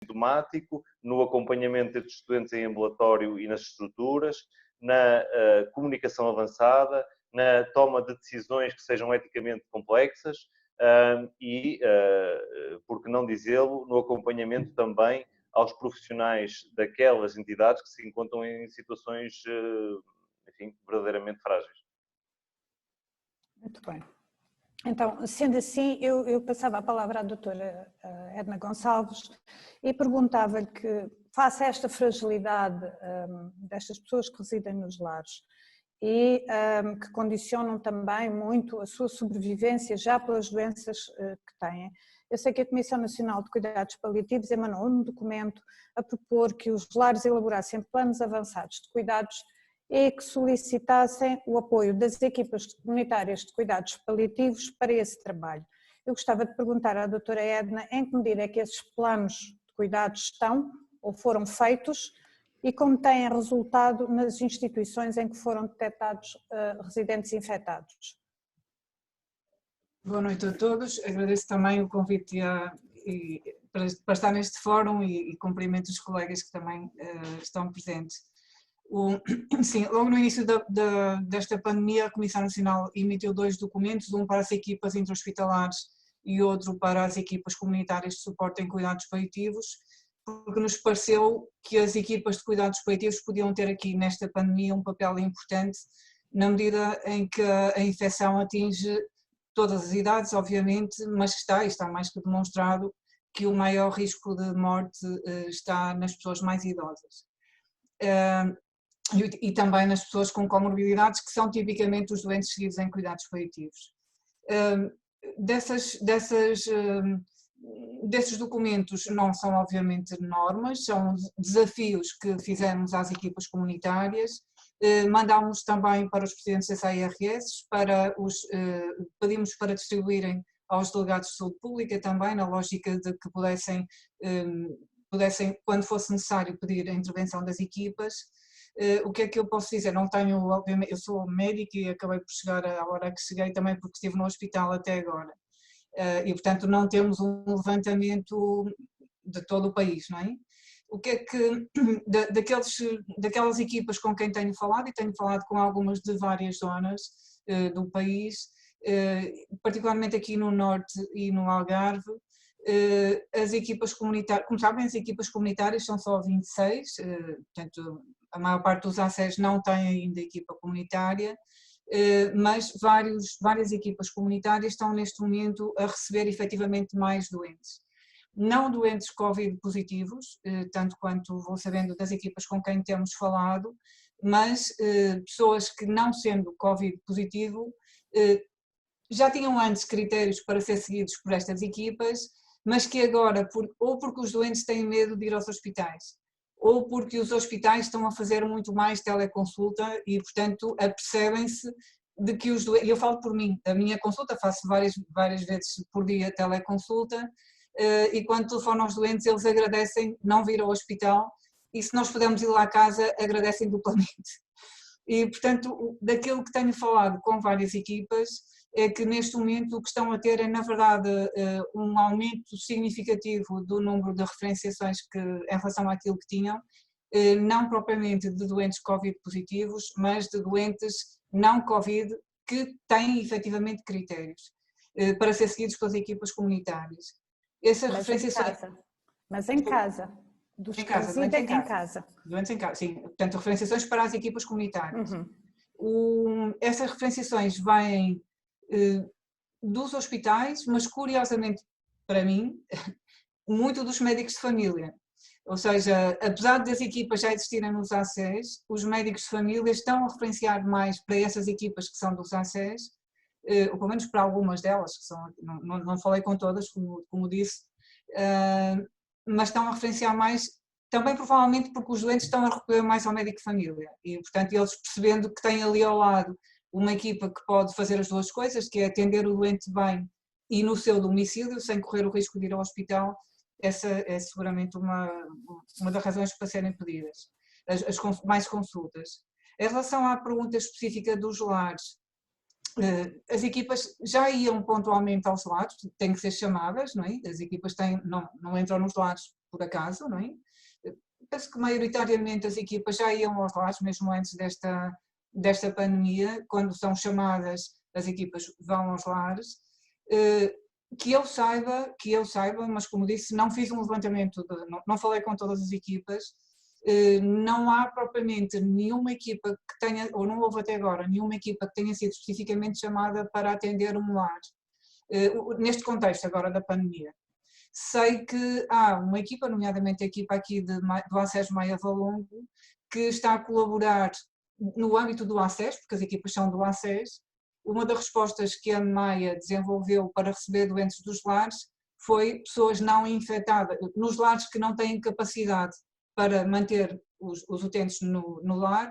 sintomático, no acompanhamento destes estudantes em ambulatório e nas estruturas, na comunicação avançada, na toma de decisões que sejam eticamente complexas e, por que não dizê-lo, no acompanhamento também aos profissionais daquelas entidades que se encontram em situações, enfim, verdadeiramente frágeis. Muito bem. Então, sendo assim, eu passava a palavra à doutora Edna Gonçalves e perguntava-lhe que, face a esta fragilidade destas pessoas que residem nos lares e que condicionam também muito a sua sobrevivência já pelas doenças que têm, eu sei que a Comissão Nacional de Cuidados Paliativos emanou um documento a propor que os lares elaborassem planos avançados de cuidados e que solicitassem o apoio das equipas comunitárias de cuidados paliativos para esse trabalho. Eu gostava de perguntar à doutora Edna em que medida é que esses planos de cuidados estão ou foram feitos e como têm resultado nas instituições em que foram detectados residentes infectados. Boa noite a todos, agradeço também o convite para estar neste fórum e cumprimento os colegas que também estão presentes. Sim, logo no início desta pandemia, a Comissão Nacional emitiu 2 documentos, um para as equipas intra-hospitalares e outro para as equipas comunitárias de suporte em cuidados paliativos, porque nos pareceu que as equipas de cuidados paliativos podiam ter aqui nesta pandemia um papel importante, na medida em que a infecção atinge todas as idades, obviamente, mas está mais que demonstrado que o maior risco de morte está nas pessoas mais idosas. E também nas pessoas com comorbidades, que são tipicamente os doentes seguidos em cuidados paliativos. Desses documentos não são obviamente normas, são desafios que fizemos às equipas comunitárias, mandámos também para os presidentes das ARS, pedimos para distribuírem aos delegados de saúde pública também, na lógica de que pudessem, quando fosse necessário, pedir a intervenção das equipas. O que é que eu posso dizer? Não tenho, obviamente, eu sou médica e acabei por chegar à hora que cheguei também porque estive no hospital até agora. E portanto não temos um levantamento de todo o país, não é? O que é que, daquelas equipas com quem tenho falado, e tenho falado com algumas de várias zonas do país, particularmente aqui no Norte e no Algarve, as equipas comunitárias, como sabem, as equipas comunitárias são só 26, portanto a maior parte dos ACES não tem ainda equipa comunitária, mas várias equipas comunitárias estão neste momento a receber efetivamente mais doentes. Não doentes Covid positivos, tanto quanto vou sabendo das equipas com quem temos falado, mas pessoas que não sendo Covid positivo, já tinham antes critérios para ser seguidos por estas equipas, mas que agora, ou porque os doentes têm medo de ir aos hospitais, ou porque os hospitais estão a fazer muito mais teleconsulta e, portanto, apercebem-se de que os doentes, e eu falo por mim, a minha consulta faço várias vezes por dia teleconsulta, e quando telefono aos doentes eles agradecem não vir ao hospital e se nós pudermos ir lá à casa agradecem duplamente. E, portanto, daquilo que tenho falado com várias equipas, é que neste momento o que estão a ter é, na verdade, um aumento significativo do número de referenciações em relação àquilo que tinham, não propriamente de doentes Covid positivos, mas de doentes não Covid que têm efetivamente critérios para ser seguidos pelas equipas comunitárias. Essas referenciações... Mas em casa. Dos em casa, doentes em casa. Doentes em casa, sim. Portanto, referenciações para as equipas comunitárias. Essas referenciações vêm dos hospitais, mas curiosamente para mim, muito dos médicos de família. Ou seja, apesar das equipas já existirem nos ACES, os médicos de família estão a referenciar mais para essas equipas que são dos ACES, ou pelo menos para algumas delas, que são, não falei com todas, como disse, mas estão a referenciar mais, também provavelmente porque os doentes estão a recorrer mais ao médico de família e, portanto, eles percebendo que têm ali ao lado uma equipa que pode fazer as duas coisas, que é atender o doente bem e no seu domicílio, sem correr o risco de ir ao hospital, essa é seguramente uma das razões para serem pedidas, mais consultas. Em relação à pergunta específica dos lares, as equipas já iam pontualmente aos lares, têm que ser chamadas, não é? As equipas não entram nos lares por acaso, não é? Penso que maioritariamente as equipas já iam aos lares, mesmo antes desta pandemia, quando são chamadas, as equipas vão aos lares. Que eu saiba, mas como disse, não fiz um levantamento, não falei com todas as equipas, não há propriamente nenhuma equipa que tenha, ou não houve até agora, nenhuma equipa que tenha sido especificamente chamada para atender um lar, neste contexto agora da pandemia. Sei que há uma equipa, nomeadamente a equipa aqui do ACES Maia Valongo, que está a colaborar no âmbito do ACES, porque as equipas são do ACES. Uma das respostas que a Maia desenvolveu para receber doentes dos lares foi pessoas não infectadas, nos lares que não têm capacidade para manter os utentes no lar.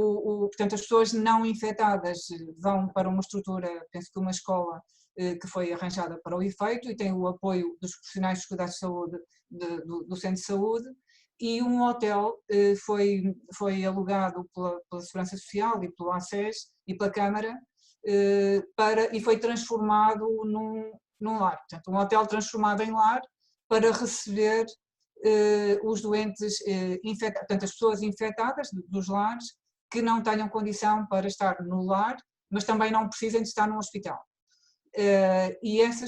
Portanto, as pessoas não infectadas vão para uma estrutura, penso que uma escola que foi arranjada para o efeito e tem o apoio dos profissionais dos cuidados de saúde do centro de saúde, e um hotel foi alugado pela Segurança Social e pelo ACES e pela Câmara e foi transformado num lar. Portanto, um hotel transformado em lar para receber os doentes infectados, portanto, as pessoas infectadas dos lares que não tenham condição para estar no lar, mas também não precisem de estar no hospital. E esse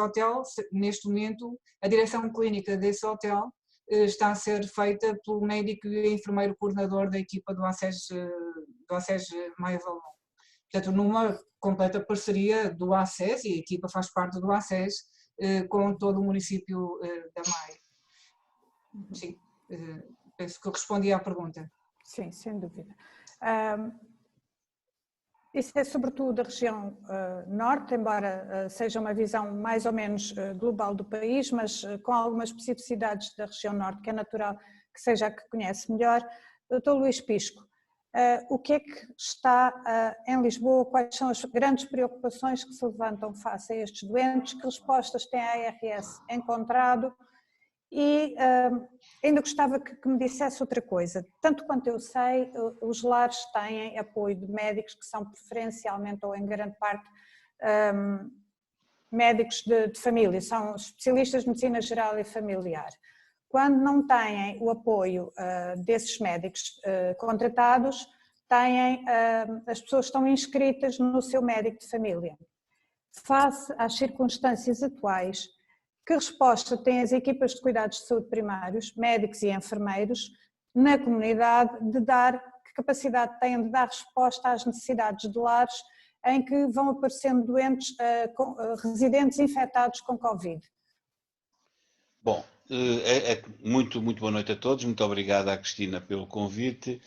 hotel, neste momento, a direção clínica desse hotel está a ser feita pelo médico e enfermeiro coordenador da equipa do ACES Maia Valongo. Portanto, numa completa parceria do ACES, e a equipa faz parte do ACES, com todo o município da Maia. Sim, penso que eu respondi à pergunta. Sim, sem dúvida. Isso é sobretudo da região norte, embora seja uma visão mais ou menos global do país, mas com algumas especificidades da região norte, que é natural que seja a que conhece melhor. Dr. Luís Pisco, o que é que está em Lisboa, quais são as grandes preocupações que se levantam face a estes doentes, que respostas tem a ARS encontrado? E ainda gostava que me dissesse outra coisa. Tanto quanto eu sei, os lares têm apoio de médicos que são preferencialmente ou em grande parte médicos de família, são especialistas de medicina geral e familiar. Quando não têm o apoio desses médicos contratados, as pessoas estão inscritas no seu médico de família. Face às circunstâncias atuais, que resposta têm as equipas de cuidados de saúde primários, médicos e enfermeiros, na comunidade, que capacidade têm de dar resposta às necessidades de lares em que vão aparecendo doentes, residentes infectados com Covid? Bom, muito boa noite a todos, muito obrigado à Cristina pelo convite.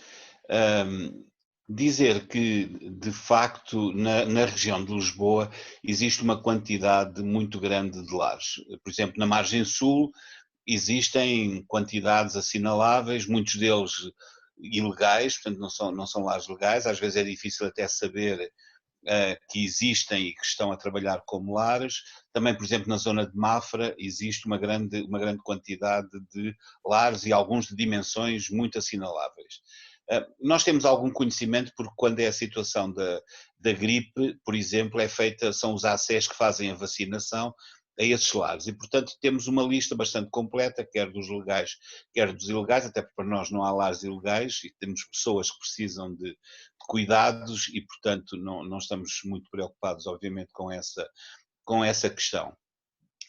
Dizer que, de facto, na região de Lisboa existe uma quantidade muito grande de lares. Por exemplo, na margem sul existem quantidades assinaláveis, muitos deles ilegais, portanto não são lares legais, às vezes é difícil até saber que existem e que estão a trabalhar como lares. Também, por exemplo, na zona de Mafra existe uma grande quantidade de lares e alguns de dimensões muito assinaláveis. Nós temos algum conhecimento porque quando é a situação da gripe, por exemplo, são os ACES que fazem a vacinação a esses lares e, portanto, temos uma lista bastante completa, quer dos legais, quer dos ilegais, até porque para nós não há lares ilegais e temos pessoas que precisam de cuidados e, portanto, não estamos muito preocupados, obviamente, com essa questão.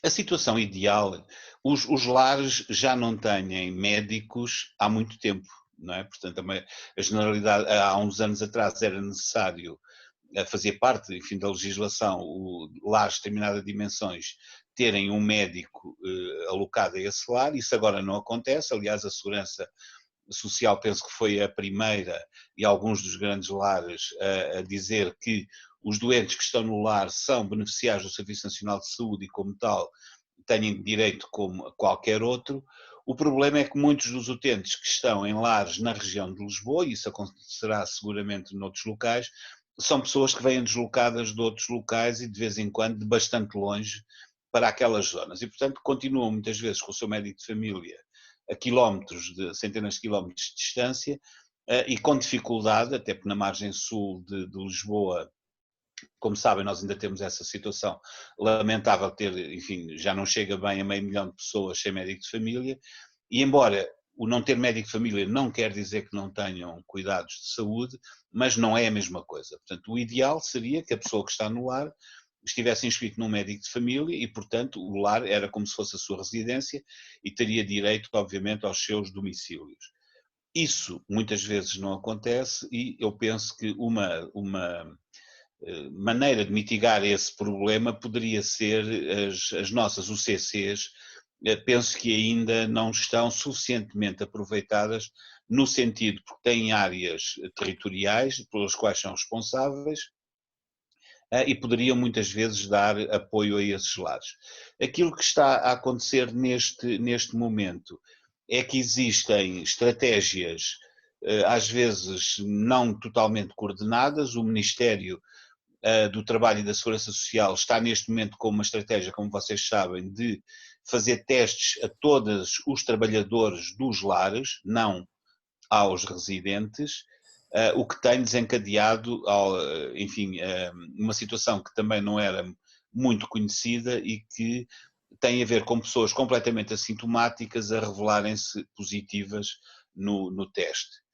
A situação ideal, os lares já não têm médicos há muito tempo, não é? Portanto, a generalidade, há uns anos atrás era necessário fazer parte, enfim, da legislação, lares de determinadas dimensões terem um médico alocado a esse lar, isso agora não acontece, aliás a Segurança Social penso que foi a primeira e alguns dos grandes lares a dizer que os doentes que estão no lar são beneficiários do Serviço Nacional de Saúde e como tal têm direito como qualquer outro. O problema é que muitos dos utentes que estão em lares na região de Lisboa, e isso acontecerá seguramente noutros locais, são pessoas que vêm deslocadas de outros locais e de vez em quando de bastante longe para aquelas zonas e portanto continuam muitas vezes com o seu médico de família a centenas de quilómetros de distância e com dificuldade, até porque na margem sul de Lisboa Como sabem, nós ainda temos essa situação lamentável de ter, enfim, já não chega bem a 500 mil de pessoas sem médico de família, e embora o não ter médico de família não quer dizer que não tenham cuidados de saúde, mas não é a mesma coisa. Portanto, o ideal seria que a pessoa que está no lar estivesse inscrito num médico de família e, portanto, o lar era como se fosse a sua residência e teria direito, obviamente, aos seus domicílios. Isso muitas vezes não acontece e eu penso que uma maneira de mitigar esse problema poderia ser as nossas UCCs, penso que ainda não estão suficientemente aproveitadas no sentido porque têm áreas territoriais pelas quais são responsáveis e poderiam muitas vezes dar apoio a esses lares. Aquilo que está a acontecer neste momento é que existem estratégias às vezes não totalmente coordenadas. O Ministério do Trabalho e da Segurança Social está neste momento com uma estratégia, como vocês sabem, de fazer testes a todos os trabalhadores dos lares, não aos residentes, o que tem desencadeado, enfim, uma situação que também não era muito conhecida e que tem a ver com pessoas completamente assintomáticas a revelarem-se positivas no teste.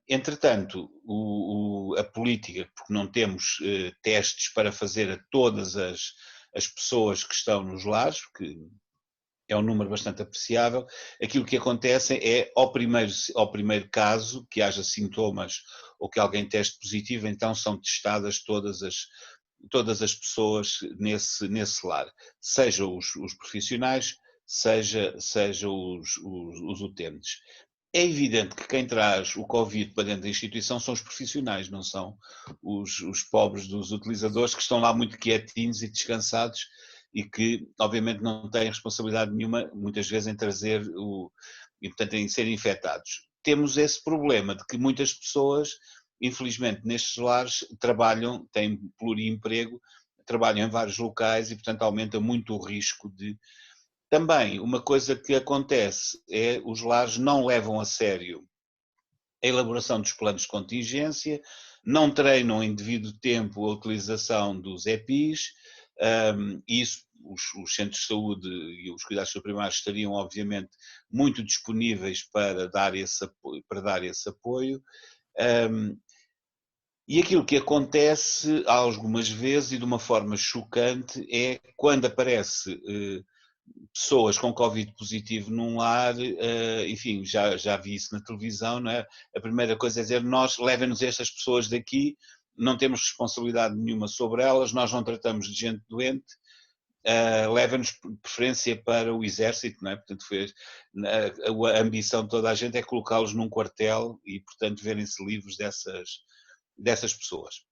Entretanto, a política, porque não temos testes para fazer a todas as pessoas que estão nos lares, porque é um número bastante apreciável, aquilo que acontece é, ao primeiro caso, que haja sintomas ou que alguém teste positivo, então são testadas todas as pessoas nesse lar, seja os profissionais, seja os utentes. É evidente que quem traz o Covid para dentro da instituição são os profissionais, não são os pobres dos utilizadores que estão lá muito quietinhos e descansados e que obviamente não têm responsabilidade nenhuma muitas vezes em trazer e portanto em serem infectados. Temos esse problema de que muitas pessoas, infelizmente nestes lares, trabalham, têm pluriemprego, trabalham em vários locais e portanto aumenta muito o risco de... Também, uma coisa que acontece é os lares não levam a sério a elaboração dos planos de contingência, não treinam em devido tempo a utilização dos EPIs, e isso os centros de saúde e os cuidados primários estariam obviamente muito disponíveis para dar esse apoio. E aquilo que acontece algumas vezes e de uma forma chocante é quando aparece pessoas com Covid positivo num lar, enfim, já vi isso na televisão, não é? A primeira coisa é dizer, levem-nos estas pessoas daqui, não temos responsabilidade nenhuma sobre elas, nós não tratamos de gente doente, levem-nos preferência para o exército, não é? Portanto, a ambição de toda a gente é colocá-los num quartel e, portanto, verem-se livres dessas pessoas.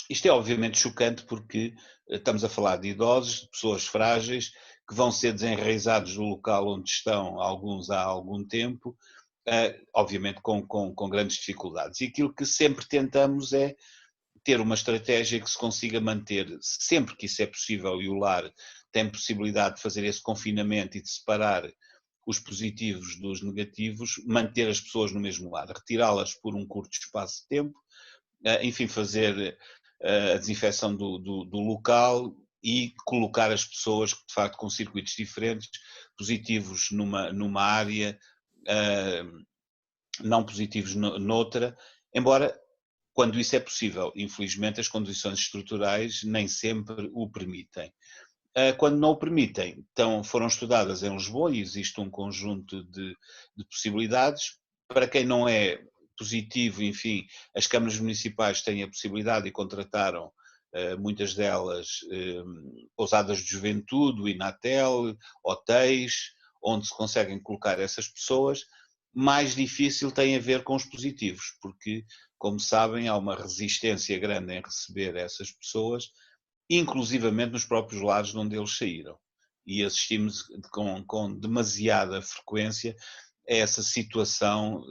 Isto é obviamente chocante porque estamos a falar de idosos, de pessoas frágeis, que vão ser desenraizados do local onde estão, alguns há algum tempo, obviamente com grandes dificuldades. E aquilo que sempre tentamos é ter uma estratégia que se consiga manter, sempre que isso é possível e o lar tem possibilidade de fazer esse confinamento e de separar os positivos dos negativos, manter as pessoas no mesmo lar, retirá-las por um curto espaço de tempo, enfim, fazer a desinfecção do local e colocar as pessoas, de facto, com circuitos diferentes, positivos numa área, não positivos noutra, embora, quando isso é possível, infelizmente, as condições estruturais nem sempre o permitem. Quando não o permitem, então foram estudadas em Lisboa e existe um conjunto de possibilidades. Para quem não é positivo, enfim, as câmaras municipais têm a possibilidade e contrataram muitas delas pousadas de juventude, o Inatel, hotéis, onde se conseguem colocar essas pessoas. Mais difícil tem a ver com os positivos, porque, como sabem, há uma resistência grande em receber essas pessoas, inclusivamente nos próprios lares de onde eles saíram. E assistimos com demasiada frequência a essa situação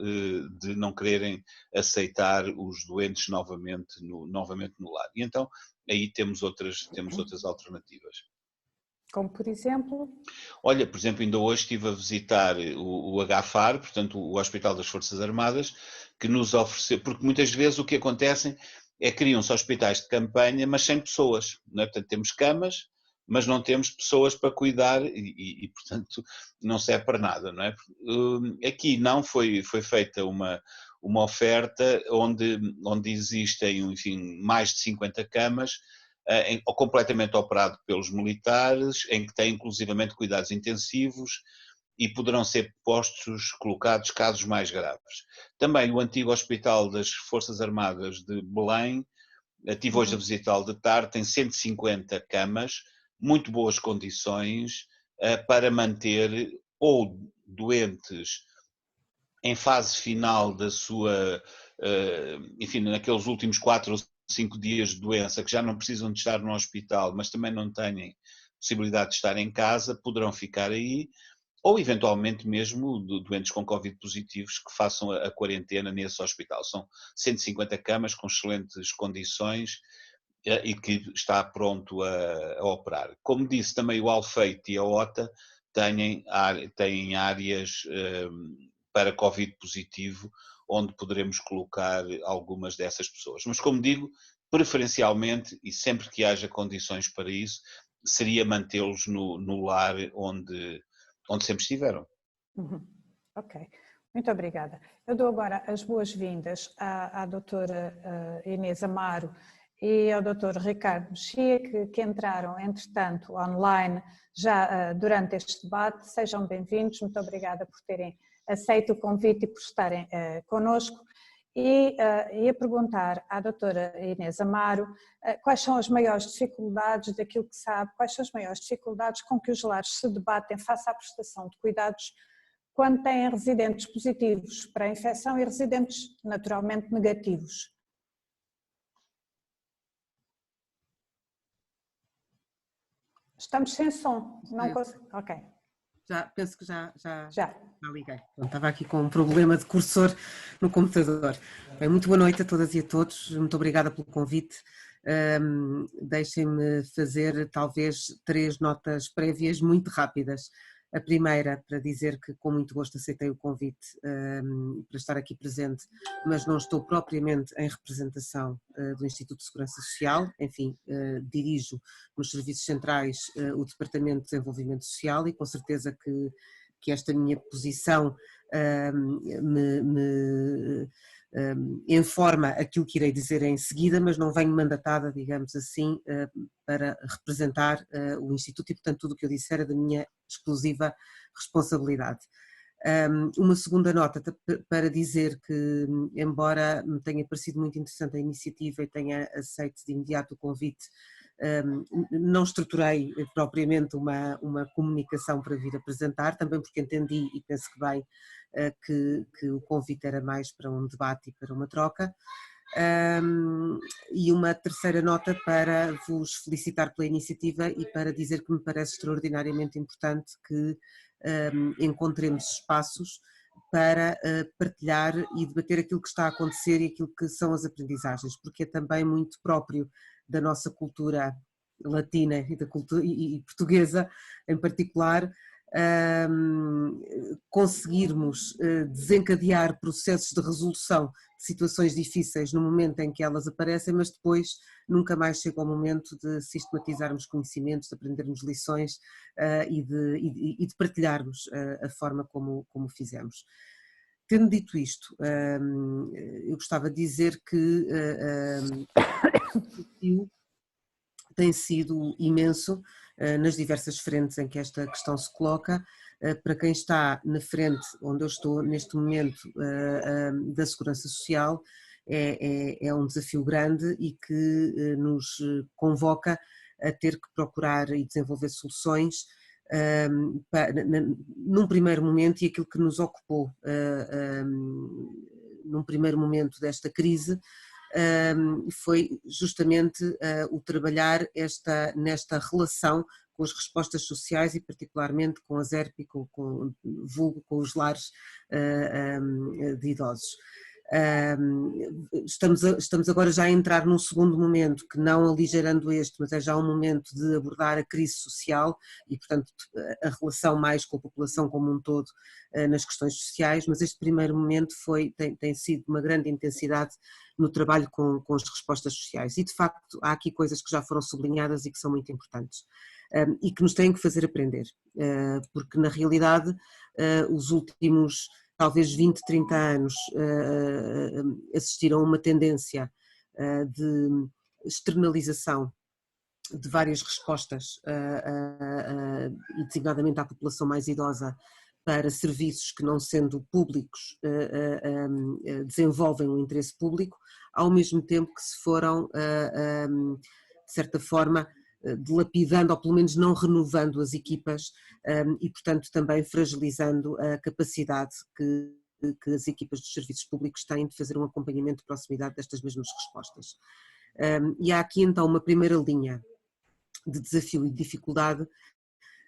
de não quererem aceitar os doentes novamente no lar. E então aí temos outras alternativas. Como por exemplo? Olha, por exemplo, ainda hoje estive a visitar o HFAR, portanto o Hospital das Forças Armadas, que nos ofereceu, porque muitas vezes o que acontece criam-se hospitais de campanha, mas sem pessoas, não é? Portanto, temos camas, mas não temos pessoas para cuidar e, portanto, não serve para nada, não é? Aqui não foi feita uma oferta onde existem, enfim, mais de 50 camas, completamente operado pelos militares, em que tem inclusivamente cuidados intensivos e poderão ser colocados casos mais graves. Também o antigo Hospital das Forças Armadas de Belém, tive hoje a visitá-lo de tarde, tem 150 camas, muito boas condições para manter ou doentes em fase final da sua, enfim, naqueles últimos 4 ou 5 dias de doença, que já não precisam de estar no hospital, mas também não têm possibilidade de estar em casa, poderão ficar aí, ou eventualmente mesmo doentes com Covid positivos que façam a quarentena nesse hospital. São 150 camas com excelentes condições e que está pronto a operar. Como disse, também o Alfeite e a OTA têm áreas para Covid positivo, onde poderemos colocar algumas dessas pessoas. Mas, como digo, preferencialmente, e sempre que haja condições para isso, seria mantê-los no lar onde sempre estiveram. Ok, muito obrigada. Eu dou agora as boas-vindas à doutora Inês Amaro e ao doutor Ricardo Mexia, que entraram, entretanto, online já durante este debate. Sejam bem-vindos, muito obrigada por terem aceito o convite e por estarem connosco. E ia perguntar à doutora Inês Amaro quais são as maiores dificuldades daquilo que sabe, quais são as maiores dificuldades com que os lares se debatem face à prestação de cuidados quando têm residentes positivos para a infecção e residentes naturalmente negativos. Estamos sem som, não consigo. Ok. Penso que já liguei. Bom, estava aqui com um problema de cursor no computador. Bem, muito boa noite a todas e a todos, muito obrigada pelo convite. Deixem-me fazer talvez 3 notas prévias muito rápidas. A primeira, para dizer que com muito gosto aceitei o convite para estar aqui presente, mas não estou propriamente em representação do Instituto de Segurança Social, enfim, dirijo nos serviços centrais o Departamento de Desenvolvimento Social e com certeza que esta minha posição me informa aquilo que irei dizer em seguida, mas não venho mandatada, digamos assim, para representar o Instituto e, portanto, tudo o que eu disser é da minha exclusiva responsabilidade. Uma segunda nota para dizer que, embora me tenha parecido muito interessante a iniciativa e tenha aceito de imediato o convite, não estruturei propriamente uma comunicação para vir apresentar, também porque entendi e penso que bem que o convite era mais para um debate e para uma troca. E uma terceira nota para vos felicitar pela iniciativa e para dizer que me parece extraordinariamente importante que encontremos espaços para partilhar e debater aquilo que está a acontecer e aquilo que são as aprendizagens, porque é também muito próprio da nossa cultura latina e da cultura e portuguesa em particular, conseguirmos desencadear processos de resolução de situações difíceis no momento em que elas aparecem, mas depois nunca mais chega o momento de sistematizarmos conhecimentos, de aprendermos lições e de partilharmos a forma como fizemos. Tendo dito isto, eu gostava de dizer que o desafio tem sido imenso nas diversas frentes em que esta questão se coloca. Para quem está na frente, onde eu estou neste momento, da Segurança Social, é um desafio grande e que nos convoca a ter que procurar e desenvolver soluções num primeiro momento, e aquilo que nos ocupou num primeiro momento desta crise foi justamente o trabalhar nesta relação com as respostas sociais e particularmente com as ERP e com os lares de idosos. Estamos agora já a entrar num segundo momento, que não aligerando este, mas é já um momento de abordar a crise social e, portanto, a relação mais com a população como um todo nas questões sociais, mas este primeiro momento tem sido uma grande intensidade no trabalho com as respostas sociais e, de facto, há aqui coisas que já foram sublinhadas e que são muito importantes e que nos têm que fazer aprender, porque na realidade os últimos talvez 20, 30 anos assistiram a uma tendência de externalização de várias respostas e designadamente à população mais idosa para serviços que, não sendo públicos, desenvolvem um interesse público, ao mesmo tempo que se foram, de certa forma, dilapidando ou pelo menos não renovando as equipas e, portanto, também fragilizando a capacidade que as equipas dos serviços públicos têm de fazer um acompanhamento de proximidade destas mesmas respostas. E há aqui então uma primeira linha de desafio e de dificuldade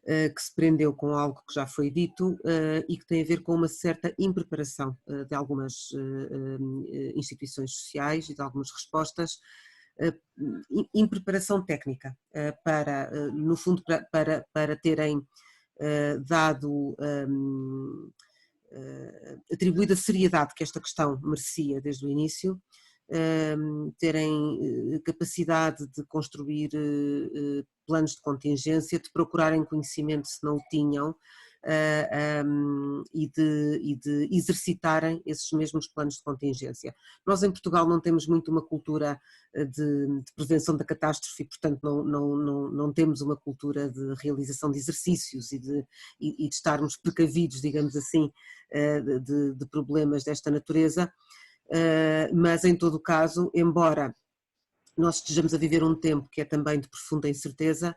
que se prendeu com algo que já foi dito e que tem a ver com uma certa impreparação de algumas instituições sociais e de algumas respostas, impreparação técnica para, no fundo, para terem dado, atribuído a seriedade que esta questão merecia desde o início, terem capacidade de construir planos de contingência, de procurarem conhecimento se não o tinham e de exercitarem esses mesmos planos de contingência. Nós em Portugal não temos muito uma cultura de prevenção da catástrofe e, portanto, não temos uma cultura de realização de exercícios e de estarmos precavidos, digamos assim, de problemas desta natureza. Mas em todo o caso, embora nós estejamos a viver um tempo que é também de profunda incerteza,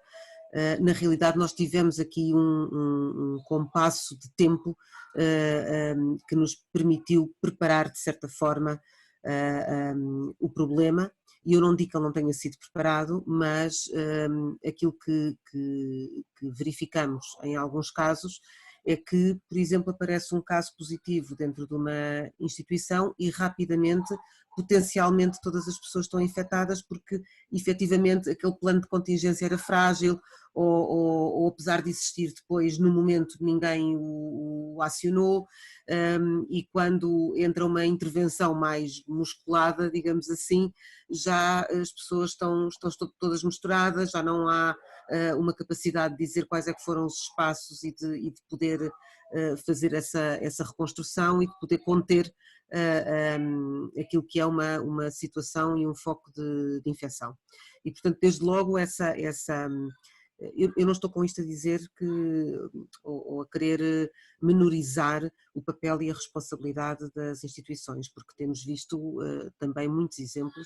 na realidade nós tivemos aqui um compasso de tempo que nos permitiu preparar de certa forma o problema, e eu não digo que ele não tenha sido preparado, mas aquilo que verificamos em alguns casos é que, por exemplo, aparece um caso positivo dentro de uma instituição e rapidamente, potencialmente, todas as pessoas estão infectadas porque efetivamente aquele plano de contingência era frágil ou apesar de existir depois, no momento ninguém o acionou e quando entra uma intervenção mais musculada, digamos assim, já as pessoas estão todas misturadas, já não há uma capacidade de dizer quais é que foram os espaços e de poder fazer essa reconstrução e de poder conter aquilo que é uma situação e um foco de infecção. E, portanto, desde logo eu não estou com isto a dizer ou a querer menorizar o papel e a responsabilidade das instituições, porque temos visto também muitos exemplos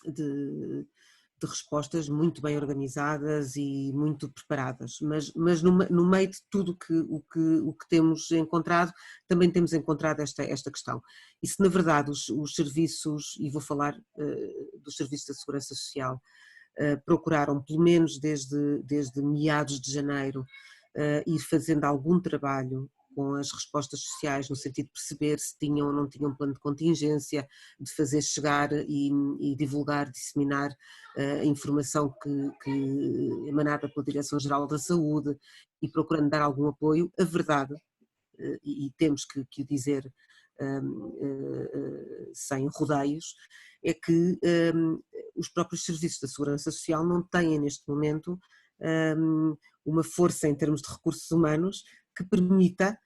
de respostas muito bem organizadas e muito preparadas, mas no meio de tudo o que temos encontrado, também temos encontrado esta questão. E se na verdade os serviços, e vou falar dos serviços da Segurança Social, procuraram, pelo menos desde meados de janeiro, ir fazendo algum trabalho com as respostas sociais, no sentido de perceber se tinham ou não tinham um plano de contingência, de fazer chegar e divulgar, disseminar a informação que emanada pela Direção-Geral da Saúde e procurando dar algum apoio. A verdade, e temos que o dizer sem rodeios, é que os próprios serviços da Segurança Social não têm neste momento uma força em termos de recursos humanos que permita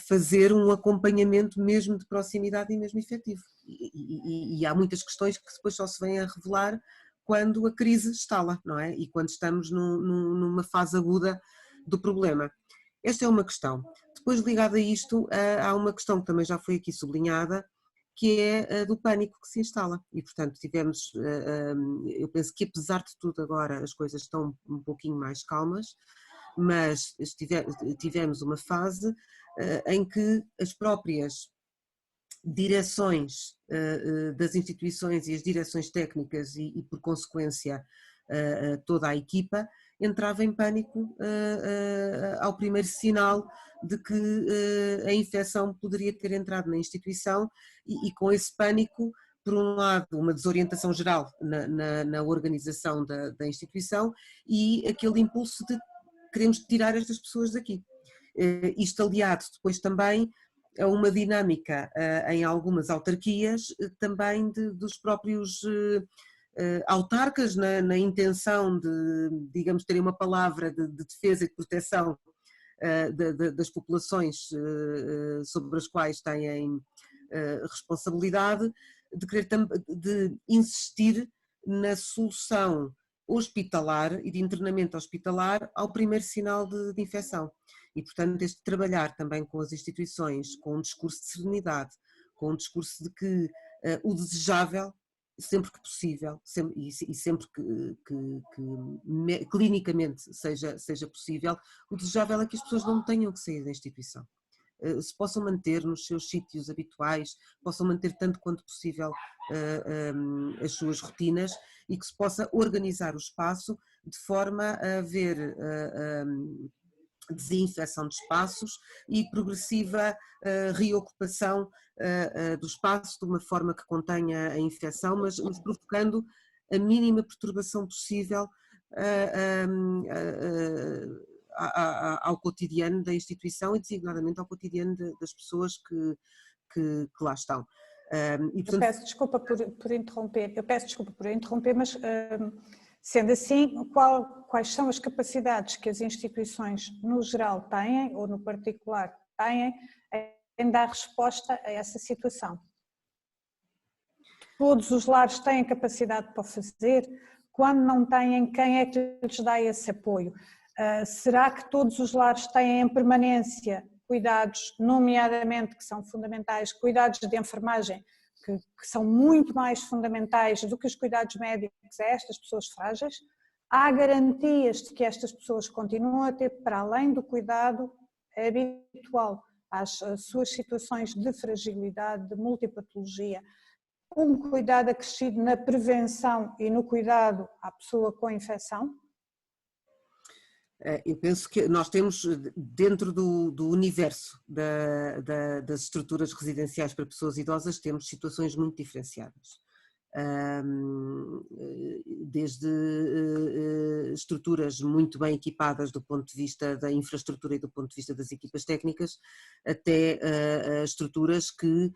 fazer um acompanhamento mesmo de proximidade e mesmo efetivo. E há muitas questões que depois só se vêm a revelar quando a crise estala, não é? E quando estamos numa fase aguda do problema. Esta é uma questão. Depois, ligada a isto, há uma questão que também já foi aqui sublinhada, que é a do pânico que se instala. E, portanto, eu penso que apesar de tudo agora as coisas estão um pouquinho mais calmas, mas tivemos uma fase em que as próprias direções das instituições e as direções técnicas e por consequência toda a equipa entrava em pânico ao primeiro sinal de que a infecção poderia ter entrado na instituição e com esse pânico, por um lado, uma desorientação geral na organização da instituição e aquele impulso de queremos tirar estas pessoas daqui. Isto aliado depois também a uma dinâmica em algumas autarquias também dos próprios autarcas na intenção de, digamos, terem uma palavra de defesa e de proteção das populações sobre as quais têm responsabilidade, de insistir na solução hospitalar e de internamento hospitalar ao primeiro sinal de infecção. E, portanto, este trabalhar também com as instituições, com um discurso de serenidade, com um discurso de que o desejável, sempre que possível, e sempre que clinicamente seja possível, o desejável é que as pessoas não tenham que sair da instituição. Se possam manter nos seus sítios habituais, possam manter tanto quanto possível as suas rotinas e que se possa organizar o espaço de forma a haver desinfecção de espaços e progressiva reocupação do espaço de uma forma que contenha a infecção, mas provocando a mínima perturbação possível ao cotidiano da instituição e designadamente ao cotidiano das pessoas que lá estão. E, portanto... Eu peço desculpa por interromper, mas sendo assim, quais são as capacidades que as instituições no geral têm, ou no particular têm, em dar resposta a essa situação? Todos os lares têm capacidade para o fazer? Quando não têm, quem é que lhes dá esse apoio? Será que todos os lares têm em permanência cuidados, nomeadamente, que são fundamentais, cuidados de enfermagem, que são muito mais fundamentais do que os cuidados médicos a estas pessoas frágeis? Há garantias de que estas pessoas continuam a ter, para além do cuidado habitual, às suas situações de fragilidade, de multipatologia, um cuidado acrescido na prevenção e no cuidado à pessoa com infecção? Eu penso que nós temos, dentro do universo das estruturas residenciais para pessoas idosas, temos situações muito diferenciadas. Desde estruturas muito bem equipadas do ponto de vista da infraestrutura e do ponto de vista das equipas técnicas, até estruturas que,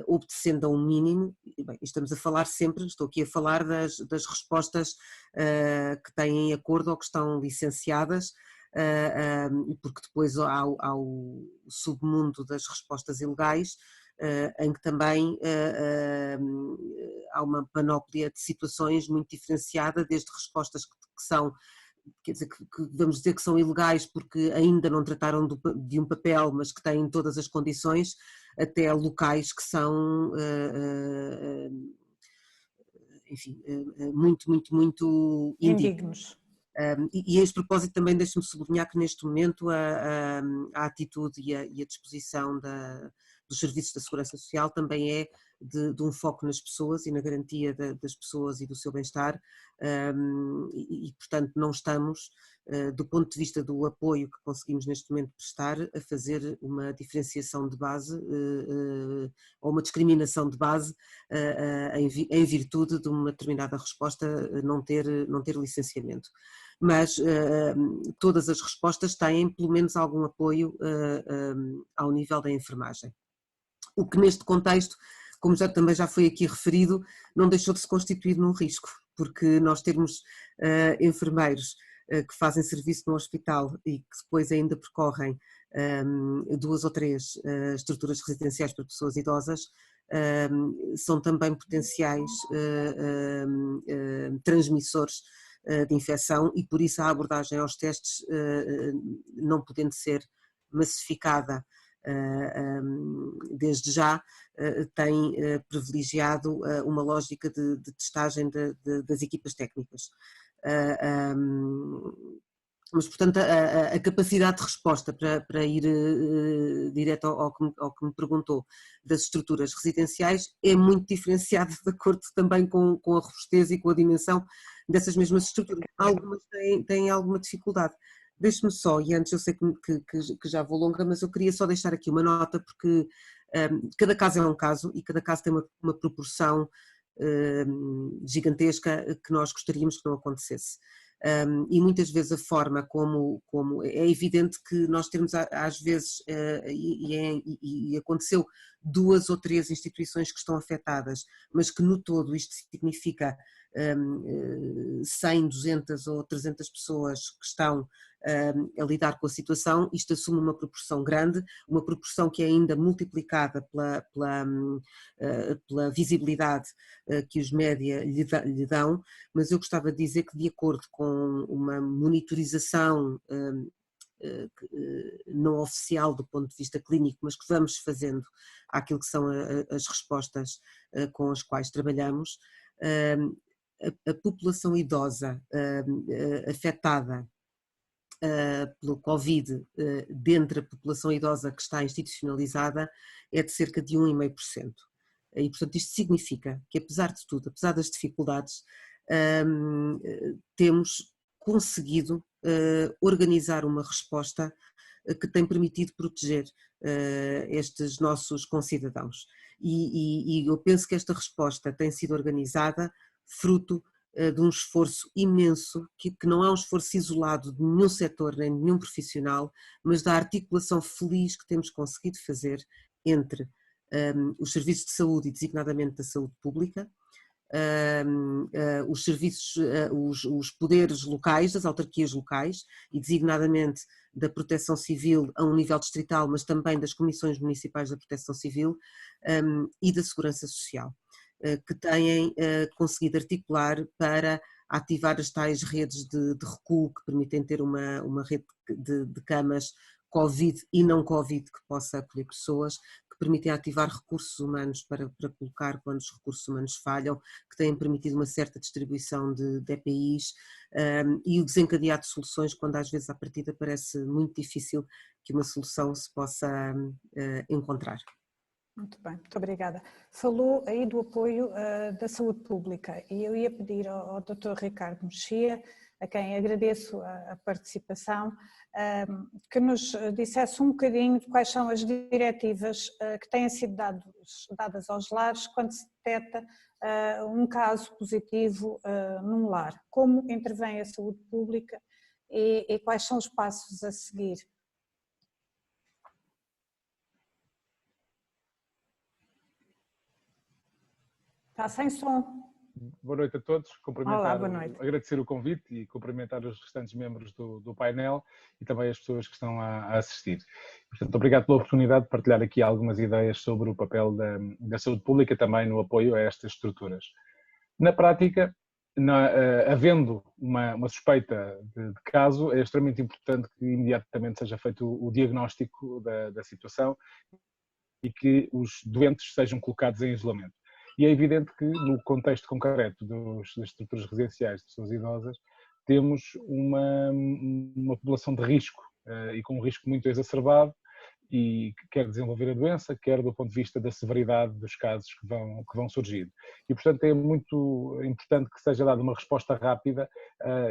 obedecendo a um mínimo, bem, estamos a falar sempre, estou aqui a falar das respostas que têm em acordo ou que estão licenciadas, porque depois há o submundo das respostas ilegais, em que também há uma panóplia de situações muito diferenciada, desde respostas que são, quer dizer, que vamos dizer que são ilegais porque ainda não trataram de um papel, mas que têm todas as condições, até locais que são, enfim, muito indignos. E a este propósito também deixe-me sublinhar que neste momento a atitude e a disposição dos serviços da Segurança Social também é de um foco nas pessoas e na garantia das pessoas e do seu bem-estar, e portanto não estamos, do ponto de vista do apoio que conseguimos neste momento prestar, a fazer uma diferenciação de base ou uma discriminação de base em virtude de uma determinada resposta não ter licenciamento. Mas todas as respostas têm pelo menos algum apoio ao nível da enfermagem. O que neste contexto, como também já foi aqui referido, não deixou de se constituir num risco, porque nós termos enfermeiros que fazem serviço no hospital e que depois ainda percorrem 2 ou 3 estruturas residenciais para pessoas idosas, são também potenciais transmissores de infecção e por isso a abordagem aos testes, não podendo ser massificada desde já, tem privilegiado uma lógica de testagem das equipas técnicas. Mas, portanto, a capacidade de resposta, para ir direto ao que me perguntou, das estruturas residenciais é muito diferenciada de acordo também com a robustez e com a dimensão dessas mesmas estruturas. Algumas têm alguma dificuldade. Deixe-me só, e antes eu sei que já vou longa, mas eu queria só deixar aqui uma nota, porque cada caso é um caso e cada caso tem uma proporção gigantesca que nós gostaríamos que não acontecesse. E muitas vezes a forma como é evidente que nós temos às vezes, e aconteceu 2 ou 3 instituições que estão afetadas, mas que no todo isto significa 100, 200 ou 300 pessoas que estão a lidar com a situação. Isto assume uma proporção grande, uma proporção que é ainda multiplicada pela visibilidade que os média lhe dão, mas eu gostava de dizer que, de acordo com uma monitorização não oficial do ponto de vista clínico, mas que vamos fazendo àquilo que são as respostas com as quais trabalhamos, a população idosa afetada pelo Covid, dentre a população idosa que está institucionalizada, é de cerca de 1,5%. E, portanto, isto significa que, apesar de tudo, apesar das dificuldades, temos conseguido organizar uma resposta que tem permitido proteger estes nossos concidadãos. E eu penso que esta resposta tem sido organizada fruto de um esforço imenso, que não é um esforço isolado de nenhum setor nem de nenhum profissional, mas da articulação feliz que temos conseguido fazer entre os serviços de saúde e designadamente da saúde pública, os serviços, os poderes locais, das autarquias locais e designadamente da Proteção Civil a um nível distrital, mas também das comissões municipais da Proteção Civil e da Segurança Social, que têm conseguido articular para ativar as tais redes de recuo que permitem ter uma rede de camas Covid e não Covid que possa acolher pessoas, que permitem ativar recursos humanos para colocar quando os recursos humanos falham, que têm permitido uma certa distribuição de EPIs e o desencadear de soluções quando às vezes à partida parece muito difícil que uma solução se possa encontrar. Muito bem, muito obrigada. Falou aí do apoio da saúde pública e eu ia pedir ao Dr. Ricardo Mexia, a quem agradeço a participação, que nos dissesse um bocadinho de quais são as diretivas que têm sido dadas aos lares quando se detecta um caso positivo num lar. Como intervém a saúde pública e quais são os passos a seguir? Está sem som. Boa noite a todos, Olá, boa noite. Agradecer o convite e cumprimentar os restantes membros do painel e também as pessoas que estão a assistir. Portanto, obrigado pela oportunidade de partilhar aqui algumas ideias sobre o papel da saúde pública também no apoio a estas estruturas. Na prática, havendo uma suspeita de caso, é extremamente importante que imediatamente seja feito o diagnóstico da situação e que os doentes sejam colocados em isolamento. E é evidente que, no contexto concreto das estruturas residenciais de pessoas idosas, temos uma população de risco e com um risco muito exacerbado e que quer desenvolver a doença, quer do ponto de vista da severidade dos casos que vão surgir. E, portanto, é muito importante que seja dada uma resposta rápida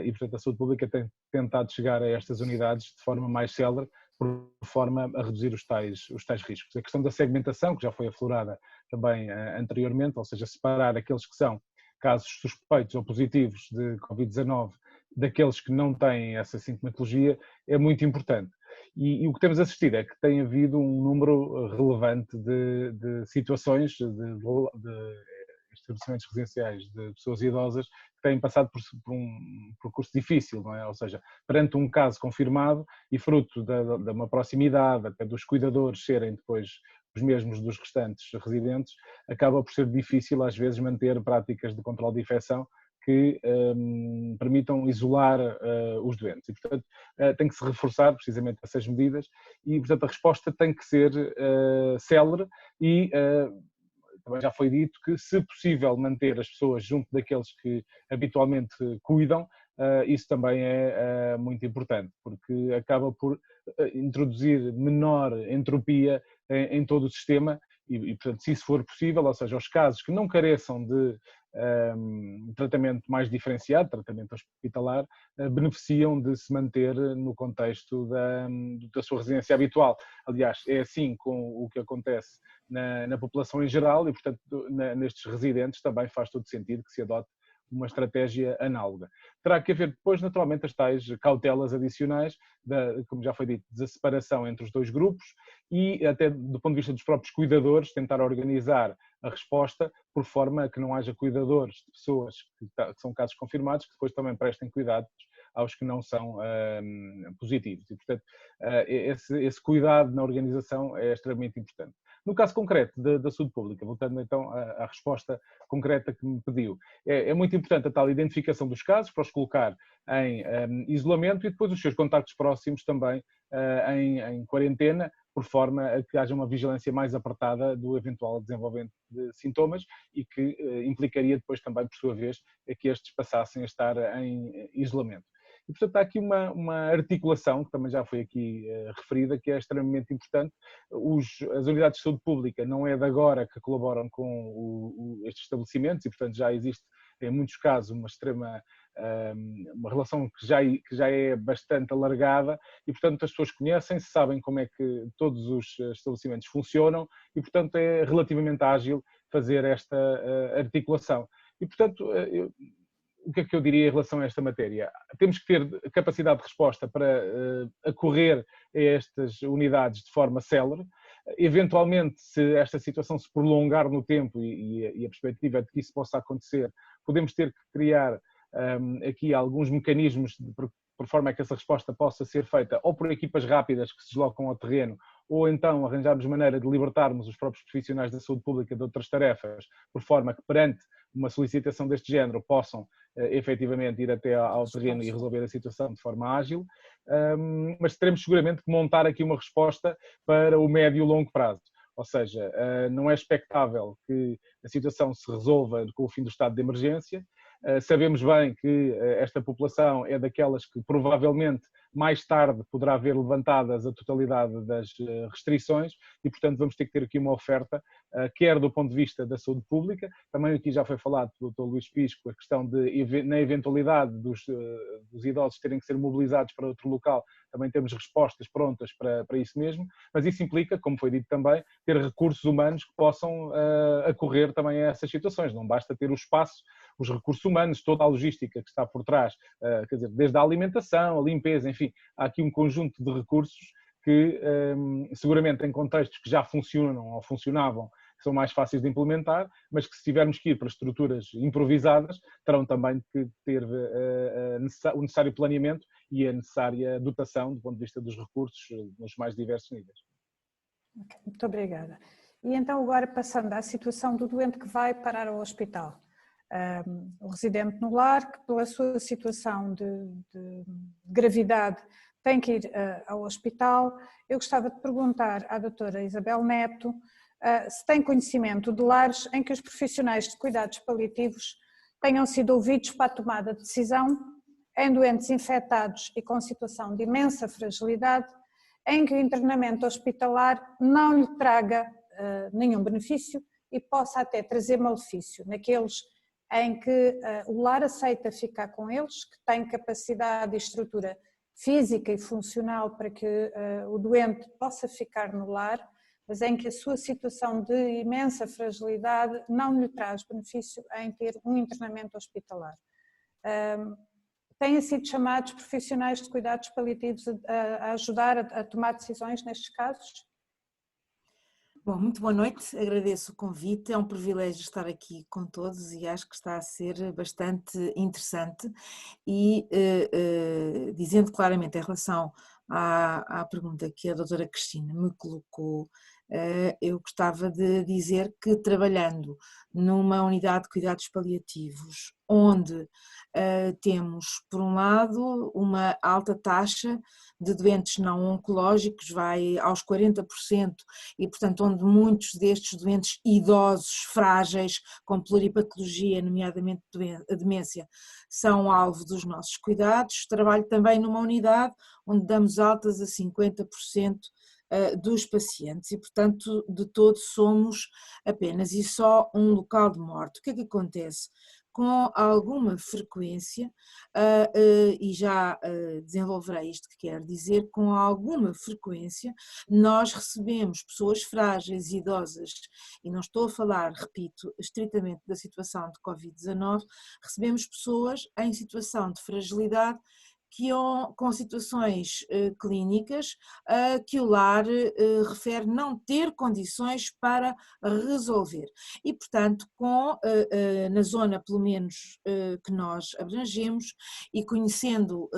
e, portanto, a saúde pública tem tentado chegar a estas unidades de forma mais célere, por forma a reduzir os tais riscos. A questão da segmentação, que já foi aflorada também anteriormente, ou seja, separar aqueles que são casos suspeitos ou positivos de Covid-19 daqueles que não têm essa sintomatologia, é muito importante. E o que temos assistido é que tem havido um número relevante de situações, de estabelecimentos residenciais de pessoas idosas que têm passado por um percurso difícil, não é? Ou seja, perante um caso confirmado e fruto de uma proximidade, até dos cuidadores serem depois os mesmos dos restantes residentes, acaba por ser difícil às vezes manter práticas de controle de infecção que permitam isolar os doentes. E, portanto, tem que se reforçar precisamente essas medidas e, portanto, a resposta tem que ser célere e também já foi dito que, se possível, manter as pessoas junto daqueles que habitualmente cuidam, isso também é muito importante, porque acaba por introduzir menor entropia em todo o sistema e, portanto, se isso for possível, ou seja, os casos que não careçam de tratamento mais diferenciado, tratamento hospitalar, beneficiam de se manter no contexto da sua residência habitual. Aliás, é assim com o que acontece na população em geral e, portanto, nestes residentes também faz todo sentido que se adote uma estratégia análoga. Terá que haver depois, naturalmente, as tais cautelas adicionais, como já foi dito, da separação entre os dois grupos e até do ponto de vista dos próprios cuidadores, tentar organizar a resposta por forma a que não haja cuidadores de pessoas que são casos confirmados, que depois também prestem cuidados aos que não são positivos. E, portanto, esse cuidado na organização é extremamente importante. No caso concreto da saúde pública, voltando então à resposta concreta que me pediu, é muito importante a tal identificação dos casos para os colocar em isolamento e depois os seus contactos próximos também em quarentena, por forma a que haja uma vigilância mais apertada do eventual desenvolvimento de sintomas e que implicaria depois também, por sua vez, que estes passassem a estar em isolamento. E, portanto, há aqui uma articulação, que também já foi aqui referida, que é extremamente importante. As unidades de saúde pública não é de agora que colaboram com estes estabelecimentos e, portanto, já existe, em muitos casos, uma relação que já é bastante alargada e, portanto, as pessoas conhecem-se, sabem como é que todos os estabelecimentos funcionam e, portanto, é relativamente ágil fazer esta articulação. E, portanto, o que é que eu diria em relação a esta matéria? Temos que ter capacidade de resposta para acorrer a estas unidades de forma célere. Eventualmente, se esta situação se prolongar no tempo e a perspectiva de que isso possa acontecer, podemos ter que criar aqui alguns mecanismos por forma a que essa resposta possa ser feita ou por equipas rápidas que se deslocam ao terreno ou então arranjarmos maneira de libertarmos os próprios profissionais da saúde pública de outras tarefas, por forma que perante uma solicitação deste género possam efetivamente ir até ao terreno e resolver a situação de forma ágil, mas teremos seguramente que montar aqui uma resposta para o médio e longo prazo. Ou seja, não é expectável que a situação se resolva com o fim do estado de emergência. Sabemos bem que esta população é daquelas que provavelmente mais tarde poderá ver levantadas a totalidade das restrições e, portanto, vamos ter que ter aqui uma oferta, quer do ponto de vista da saúde pública, também aqui já foi falado pelo Dr. Luís Pisco, a questão de, na eventualidade dos idosos terem que ser mobilizados para outro local, também temos respostas prontas para isso mesmo, mas isso implica, como foi dito também, ter recursos humanos que possam acorrer também a essas situações. Não basta ter o espaço, os recursos humanos, toda a logística que está por trás, quer dizer, desde a alimentação, a limpeza, enfim, há aqui um conjunto de recursos que seguramente em contextos que já funcionam ou funcionavam, são mais fáceis de implementar, mas que se tivermos que ir para estruturas improvisadas, terão também que ter o necessário planeamento e a necessária dotação do ponto de vista dos recursos nos mais diversos níveis. Okay, muito obrigada. E então agora passando à situação do doente que vai parar ao hospital. O residente no lar, que pela sua situação de gravidade tem que ir ao hospital. Eu gostava de perguntar à doutora Isabel Neto se tem conhecimento de lares em que os profissionais de cuidados paliativos tenham sido ouvidos para a tomada de decisão em doentes infectados e com situação de imensa fragilidade, em que o internamento hospitalar não lhe traga nenhum benefício e possa até trazer malefício, naqueles em que o lar aceita ficar com eles, que tem capacidade e estrutura física e funcional para que o doente possa ficar no lar, mas em que a sua situação de imensa fragilidade não lhe traz benefício em ter um internamento hospitalar. Têm sido chamados profissionais de cuidados paliativos a ajudar a tomar decisões nestes casos? Bom, muito boa noite, agradeço o convite, é um privilégio estar aqui com todos e acho que está a ser bastante interessante e dizendo claramente em relação à pergunta que a doutora Cristina me colocou, eu gostava de dizer que trabalhando numa unidade de cuidados paliativos onde temos, por um lado, uma alta taxa de doentes não oncológicos, vai aos 40%, e portanto onde muitos destes doentes idosos, frágeis, com pluripatologia, nomeadamente a demência, são alvo dos nossos cuidados. Trabalho também numa unidade onde damos altas a 50% dos pacientes e, portanto, de todos somos apenas e só um local de morte. O que é que acontece? Com alguma frequência, e já desenvolverei isto que quero dizer, com alguma frequência nós recebemos pessoas frágeis e idosas, e não estou a falar, repito, estritamente da situação de Covid-19, recebemos pessoas em situação de fragilidade com situações clínicas que o lar refere não ter condições para resolver. E, portanto, na zona, pelo menos, que nós abrangemos e conhecendo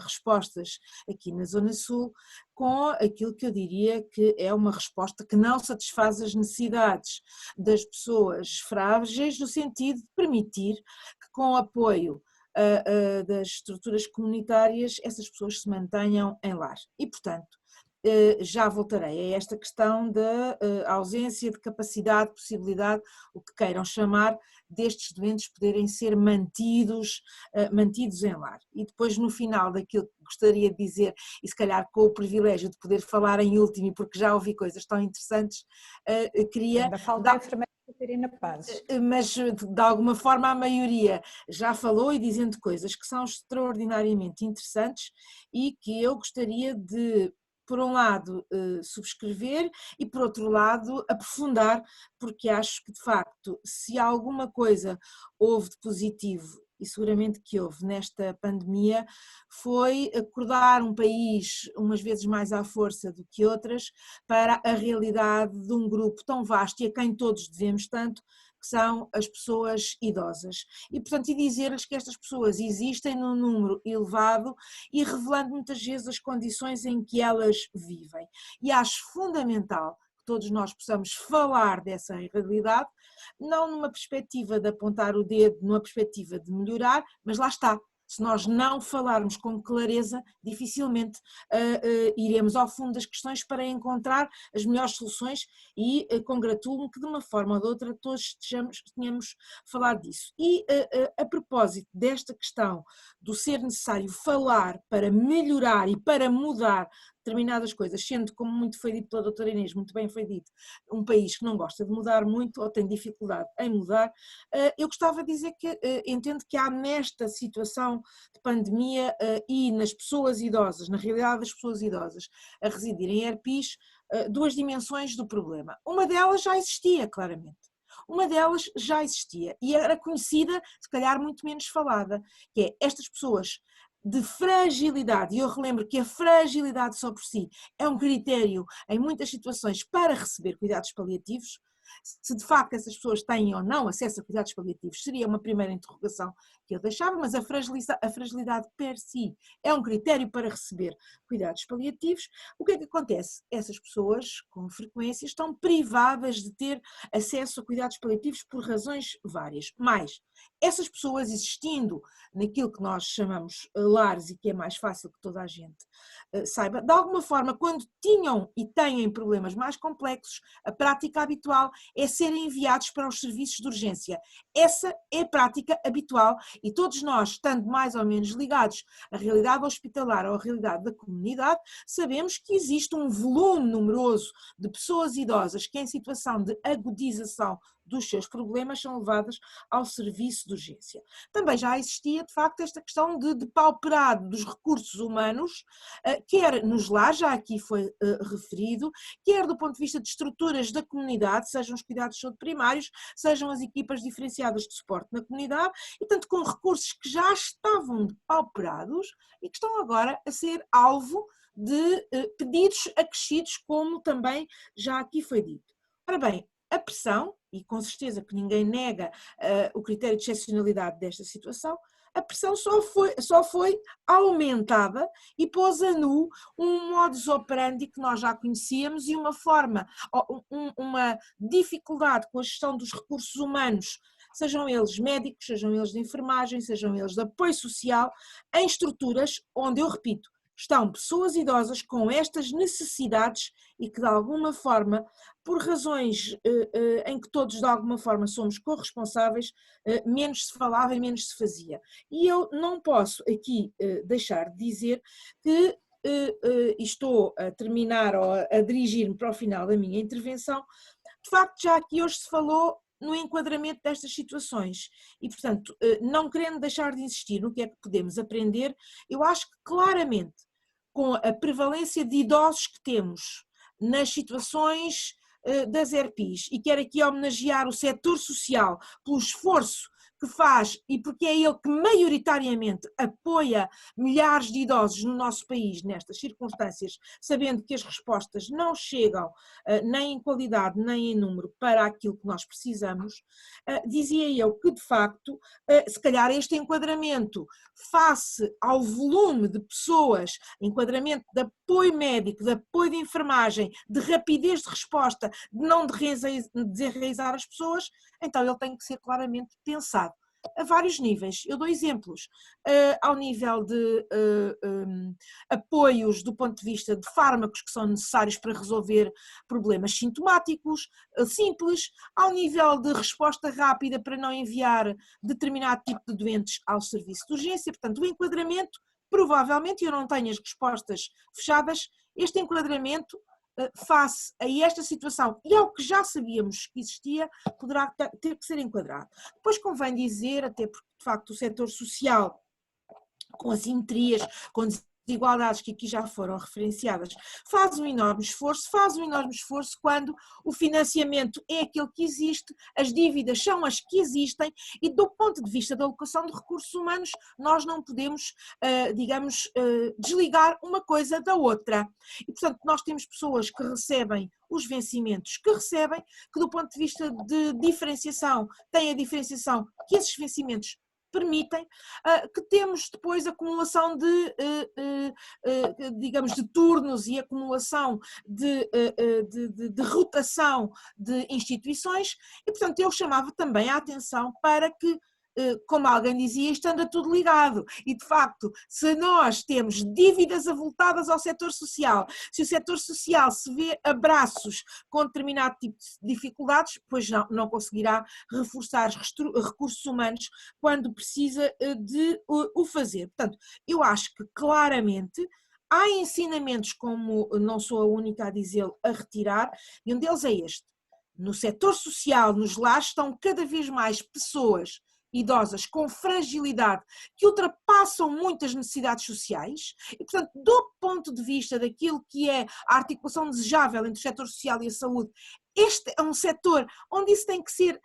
respostas aqui na Zona Sul, com aquilo que eu diria que é uma resposta que não satisfaz as necessidades das pessoas frágeis, no sentido de permitir que, com o apoio das estruturas comunitárias, essas pessoas se mantenham em lar. E, portanto, já voltarei a esta questão da ausência de capacidade, possibilidade, o que queiram chamar, destes doentes poderem ser mantidos em lar. E depois, no final daquilo que gostaria de dizer, e se calhar com o privilégio de poder falar em último, porque já ouvi coisas tão interessantes, queria... Ainda falta a enfermeira Catarina Pazes. Mas de alguma forma a maioria já falou e dizendo coisas que são extraordinariamente interessantes e que eu gostaria de, por um lado, subscrever e, por outro lado, aprofundar, porque acho que, de facto, se alguma coisa houve de positivo, e seguramente que houve nesta pandemia, foi acordar um país, umas vezes mais à força do que outras, para a realidade de um grupo tão vasto e a quem todos devemos tanto, que são as pessoas idosas. E, portanto, e dizer-lhes que estas pessoas existem num número elevado e revelando muitas vezes as condições em que elas vivem. E acho fundamental que todos nós possamos falar dessa realidade, não numa perspectiva de apontar o dedo, numa perspectiva de melhorar, mas lá está. Se nós não falarmos com clareza, dificilmente iremos ao fundo das questões para encontrar as melhores soluções e congratulo-me que de uma forma ou de outra todos tenhamos falado disso. E a propósito desta questão do ser necessário falar para melhorar e para mudar determinadas coisas, sendo, como muito foi dito pela doutora Inês, muito bem foi dito, um país que não gosta de mudar muito ou tem dificuldade em mudar, eu gostava de dizer que entendo que há nesta situação de pandemia e nas pessoas idosas, na realidade das pessoas idosas a residir em ERPIs, duas dimensões do problema. Uma delas já existia, claramente. Uma delas já existia e era conhecida, se calhar muito menos falada, que é estas pessoas de fragilidade, e eu relembro que a fragilidade só por si é um critério em muitas situações para receber cuidados paliativos. Se de facto essas pessoas têm ou não acesso a cuidados paliativos seria uma primeira interrogação que eu deixava, mas a fragilidade per si é um critério para receber cuidados paliativos. O que é que acontece? Essas pessoas, com frequência, estão privadas de ter acesso a cuidados paliativos por razões várias, mas essas pessoas existindo naquilo que nós chamamos lares e que é mais fácil que toda a gente saiba, de alguma forma, quando tinham e têm problemas mais complexos, a prática habitual é serem enviados para os serviços de urgência. Essa é a prática habitual e todos nós, estando mais ou menos ligados à realidade hospitalar ou à realidade da comunidade, sabemos que existe um volume numeroso de pessoas idosas que em situação de agudização dos seus problemas são levadas ao serviço de urgência. Também já existia, de facto, esta questão de depauperado dos recursos humanos, quer nos lares, já aqui foi referido, quer do ponto de vista de estruturas da comunidade, sejam os cuidados de saúde primários, sejam as equipas diferenciadas de suporte na comunidade, e tanto com recursos que já estavam depauperados e que estão agora a ser alvo de pedidos acrescidos, como também já aqui foi dito. Ora bem, a pressão, e com certeza que ninguém nega o critério de excepcionalidade desta situação, a pressão só foi aumentada e pôs a nu um modus operandi que nós já conhecíamos e uma forma, uma dificuldade com a gestão dos recursos humanos, sejam eles médicos, sejam eles de enfermagem, sejam eles de apoio social, em estruturas onde, eu repito, estão pessoas idosas com estas necessidades e que de alguma forma, por razões em que todos de alguma forma somos corresponsáveis, menos se falava e menos se fazia. E eu não posso aqui deixar de dizer que e estou a terminar ou a dirigir-me para o final da minha intervenção, de facto já aqui hoje se falou no enquadramento destas situações e, portanto, não querendo deixar de insistir no que é que podemos aprender, eu acho que claramente com a prevalência de idosos que temos nas situações das ERPIs, e quero aqui homenagear o setor social pelo esforço que faz e porque é ele que maioritariamente apoia milhares de idosos no nosso país nestas circunstâncias, sabendo que as respostas não chegam nem em qualidade nem em número para aquilo que nós precisamos, dizia eu que de facto, se calhar este enquadramento face ao volume de pessoas, enquadramento de apoio médico, de apoio de enfermagem, de rapidez de resposta, de não desenraizar as pessoas, então ele tem que ser claramente pensado a vários níveis. Eu dou exemplos, ao nível de apoios do ponto de vista de fármacos que são necessários para resolver problemas sintomáticos, simples, ao nível de resposta rápida para não enviar determinado tipo de doentes ao serviço de urgência. Portanto, o enquadramento, provavelmente, eu não tenho as respostas fechadas, este enquadramento face a esta situação e ao que já sabíamos que existia, poderá ter que ser enquadrado. Depois convém dizer, até porque de facto o setor social, com assimetrias, com desigualdades que aqui já foram referenciadas, faz um enorme esforço quando o financiamento é aquele que existe, as dívidas são as que existem e do ponto de vista da alocação de recursos humanos nós não podemos, digamos, desligar uma coisa da outra. E portanto nós temos pessoas que recebem os vencimentos que recebem, que do ponto de vista de diferenciação, têm a diferenciação que esses vencimentos permitem, que temos depois acumulação de, digamos, de turnos e acumulação de rotação de instituições e, portanto, eu chamava também a atenção para que, como alguém dizia, isto anda tudo ligado e, de facto, se nós temos dívidas avultadas ao setor social, se o setor social se vê a braços com determinado tipo de dificuldades, pois não conseguirá reforçar recursos humanos quando precisa de o fazer. Portanto, eu acho que claramente há ensinamentos, como não sou a única a dizê-lo, a retirar, e um deles é este. No setor social, nos lares, estão cada vez mais pessoas idosas com fragilidade que ultrapassam muitas necessidades sociais e, portanto, do ponto de vista daquilo que é a articulação desejável entre o setor social e a saúde, este é um setor onde isso tem que ser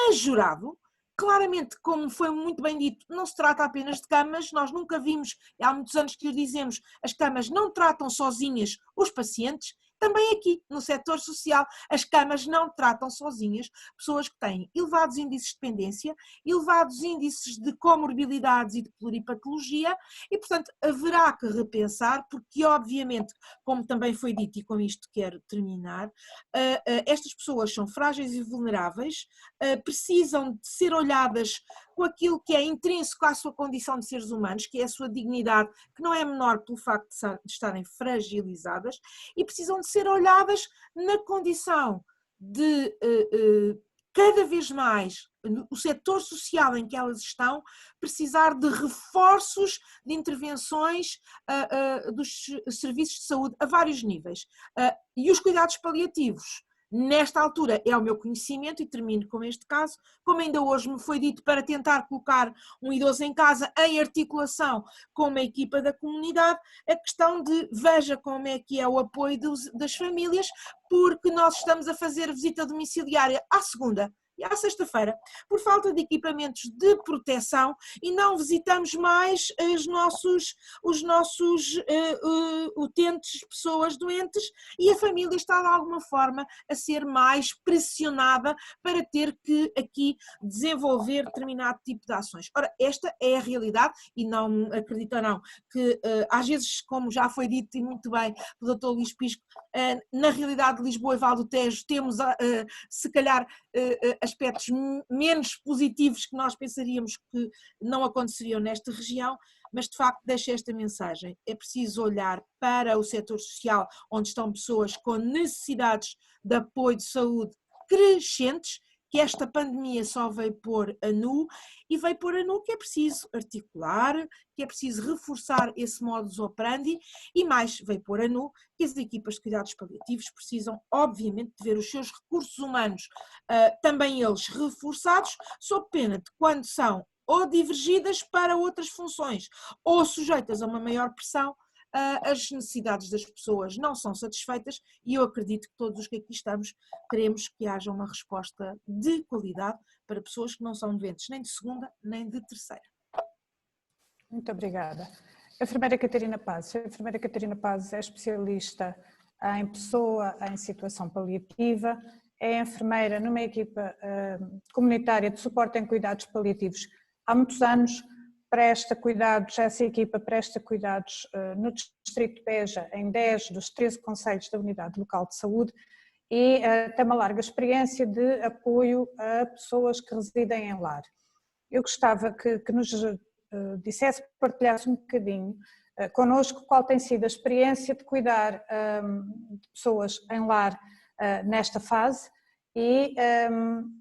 majorado. Claramente, como foi muito bem dito, não se trata apenas de camas, nós nunca vimos, há muitos anos que o dizemos, as camas não tratam sozinhas os pacientes. Também aqui, no setor social, as camas não tratam sozinhas pessoas que têm elevados índices de dependência, elevados índices de comorbilidades e de pluripatologia e, portanto, haverá que repensar, porque obviamente, como também foi dito e com isto quero terminar, estas pessoas são frágeis e vulneráveis, precisam de ser olhadas com aquilo que é intrínseco à sua condição de seres humanos, que é a sua dignidade, que não é menor pelo facto de estarem fragilizadas, e precisam de ser olhadas na condição de cada vez mais o setor social em que elas estão precisar de reforços de intervenções dos serviços de saúde a vários níveis. E os cuidados paliativos, nesta altura é o meu conhecimento, e termino com este caso, como ainda hoje me foi dito, para tentar colocar um idoso em casa em articulação com uma equipa da comunidade, a questão de veja como é que é o apoio das famílias, porque nós estamos a fazer visita domiciliária à segunda e à sexta-feira, por falta de equipamentos de proteção, e não visitamos mais os nossos utentes, pessoas doentes, e a família está de alguma forma a ser mais pressionada para ter que aqui desenvolver determinado tipo de ações. Ora, esta é a realidade e não acreditarão que às vezes, como já foi dito e muito bem pelo Dr. Luís Pisco, na realidade de Lisboa e Val do Tejo temos se calhar aspectos menos positivos que nós pensaríamos que não aconteceriam nesta região, mas de facto deixo esta mensagem. É preciso olhar para o setor social onde estão pessoas com necessidades de apoio de saúde crescentes que esta pandemia só veio pôr a nu, e veio pôr a nu que é preciso articular, que é preciso reforçar esse modus operandi, e mais, veio pôr a nu que as equipas de cuidados paliativos precisam, obviamente, de ver os seus recursos humanos, também eles reforçados, sob pena de quando são ou divergidas para outras funções, ou sujeitas a uma maior pressão, as necessidades das pessoas não são satisfeitas, e eu acredito que todos os que aqui estamos queremos que haja uma resposta de qualidade para pessoas que não são doentes nem de segunda nem de terceira. Muito obrigada. A enfermeira Catarina Pazes. A enfermeira Catarina Pazes é especialista em pessoa em situação paliativa, é enfermeira numa equipa comunitária de suporte em cuidados paliativos há muitos anos. Presta cuidados, essa equipa presta cuidados no Distrito de Beja, em 10 dos 13 concelhos da Unidade Local de Saúde, e tem uma larga experiência de apoio a pessoas que residem em lar. Eu gostava que nos dissesse, partilhasse um bocadinho connosco qual tem sido a experiência de cuidar de pessoas em lar nesta fase, e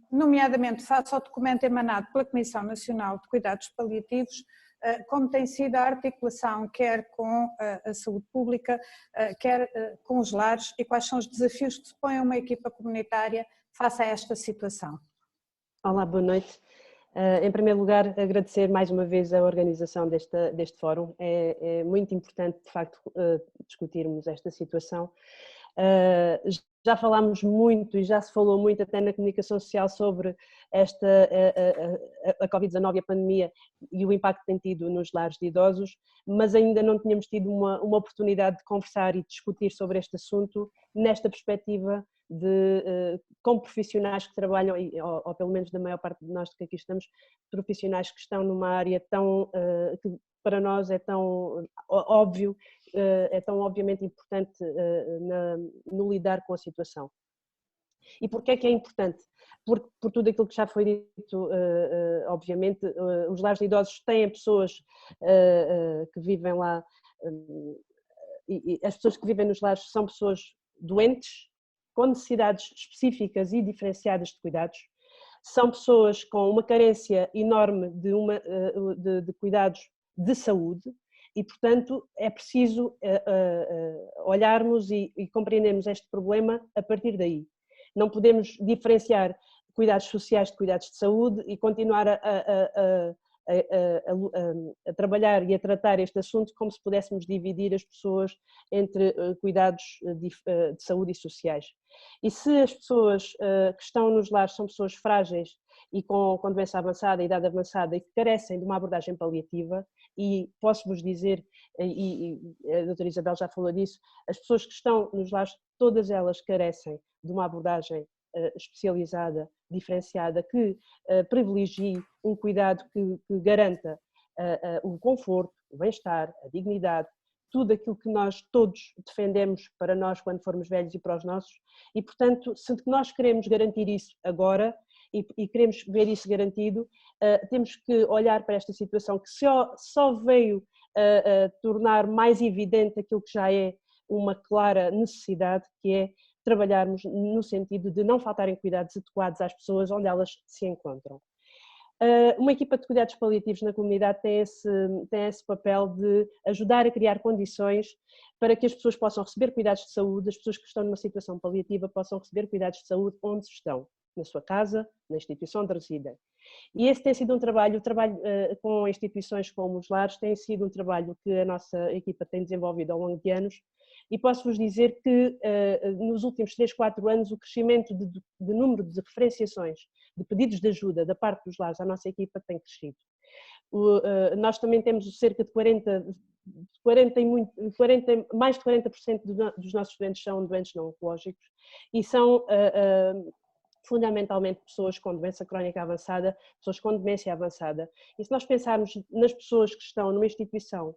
nomeadamente face ao documento emanado pela Comissão Nacional de Cuidados Paliativos, como tem sido a articulação quer com a saúde pública, quer com os lares, e quais são os desafios que se põem a uma equipa comunitária face a esta situação. Olá, boa noite. Em primeiro lugar, agradecer mais uma vez a organização deste fórum. É muito importante, de facto, discutirmos esta situação. Já falámos muito e já se falou muito até na comunicação social sobre a Covid-19 e a pandemia e o impacto que tem tido nos lares de idosos, mas ainda não tínhamos tido uma oportunidade de conversar e discutir sobre este assunto nesta perspectiva com profissionais que trabalham, ou pelo menos da maior parte de nós que aqui estamos, profissionais que estão numa área que para nós é tão óbvio, é tão obviamente importante no lidar com a situação. E porquê é que é importante? Por tudo aquilo que já foi dito, obviamente, os lares de idosos têm pessoas que vivem lá, e as pessoas que vivem nos lares são pessoas doentes, com necessidades específicas e diferenciadas de cuidados, são pessoas com uma carência enorme de cuidados de saúde, e portanto é preciso olharmos e compreendermos este problema a partir daí. Não podemos diferenciar cuidados sociais de cuidados de saúde e continuar a trabalhar e a tratar este assunto como se pudéssemos dividir as pessoas entre cuidados de saúde e sociais. E se as pessoas que estão nos lares são pessoas frágeis e com doença avançada, idade avançada, e que carecem de uma abordagem paliativa, e posso-vos dizer, e a doutora Isabel já falou disso, as pessoas que estão nos lares, todas elas carecem de uma abordagem especializada, diferenciada, que privilegie um cuidado que garanta o conforto, o bem-estar, a dignidade, tudo aquilo que nós todos defendemos para nós quando formos velhos e para os nossos, e portanto, se nós queremos garantir isso agora e queremos ver isso garantido, temos que olhar para esta situação que só veio tornar mais evidente aquilo que já é uma clara necessidade, que é trabalharmos no sentido de não faltarem cuidados adequados às pessoas onde elas se encontram. Uma equipa de cuidados paliativos na comunidade tem esse papel de ajudar a criar condições para que as pessoas possam receber cuidados de saúde, as pessoas que estão numa situação paliativa possam receber cuidados de saúde onde estão, na sua casa, na instituição onde residem. E esse tem sido um trabalho, o trabalho com instituições como os lares tem sido um trabalho que a nossa equipa tem desenvolvido ao longo de anos, e posso-vos dizer que nos últimos 3-4 anos o crescimento de número de referenciações, de pedidos de ajuda da parte dos lares à nossa equipa tem crescido. Nós também temos cerca de mais de 40% dos nossos doentes são doentes não oncológicos, e são fundamentalmente pessoas com doença crónica avançada, pessoas com demência avançada. E se nós pensarmos nas pessoas que estão numa instituição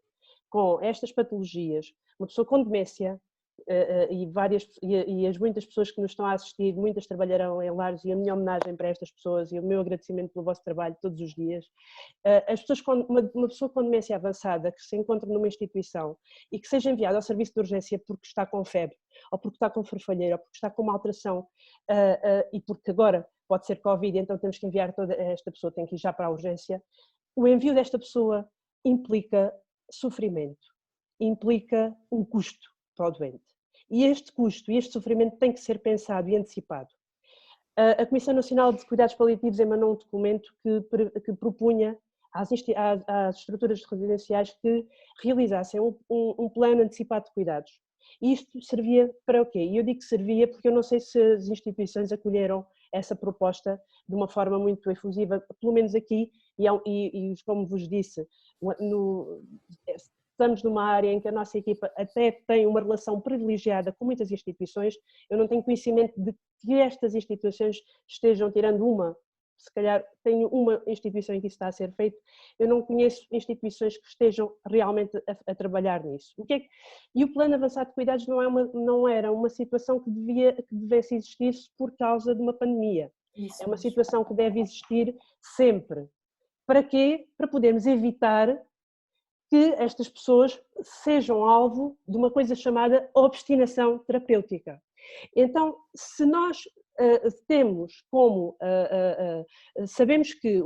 com estas patologias, uma pessoa com demência, e as muitas pessoas que nos estão a assistir, muitas trabalharão em lares, e a minha homenagem para estas pessoas e o meu agradecimento pelo vosso trabalho todos os dias. As pessoas uma pessoa com demência avançada que se encontra numa instituição e que seja enviada ao serviço de urgência porque está com febre, ou porque está com farfalheira, ou porque está com uma alteração, e porque agora pode ser Covid, então temos que enviar toda esta pessoa, tem que ir já para a urgência. O envio desta pessoa implica sofrimento, implica um custo para o doente. E este custo e este sofrimento tem que ser pensado e antecipado. A Comissão Nacional de Cuidados Paliativos emanou um documento que propunha às estruturas residenciais que realizassem um plano antecipado de cuidados. E isto servia para o quê? E eu digo que servia porque eu não sei se as instituições acolheram essa proposta de uma forma muito efusiva, pelo menos aqui, e como vos disse, estamos numa área em que a nossa equipa até tem uma relação privilegiada com muitas instituições. Eu não tenho conhecimento de que estas instituições estejam tirando uma, se calhar tenho uma instituição em que isso está a ser feito, eu não conheço instituições que estejam realmente a trabalhar nisso. E o Plano Avançado de Cuidados não era uma situação que devesse existir por causa de uma pandemia. Isso é uma situação que deve existir sempre. Para quê? Para podermos evitar que estas pessoas sejam alvo de uma coisa chamada obstinação terapêutica. Então, se nós temos como, sabemos que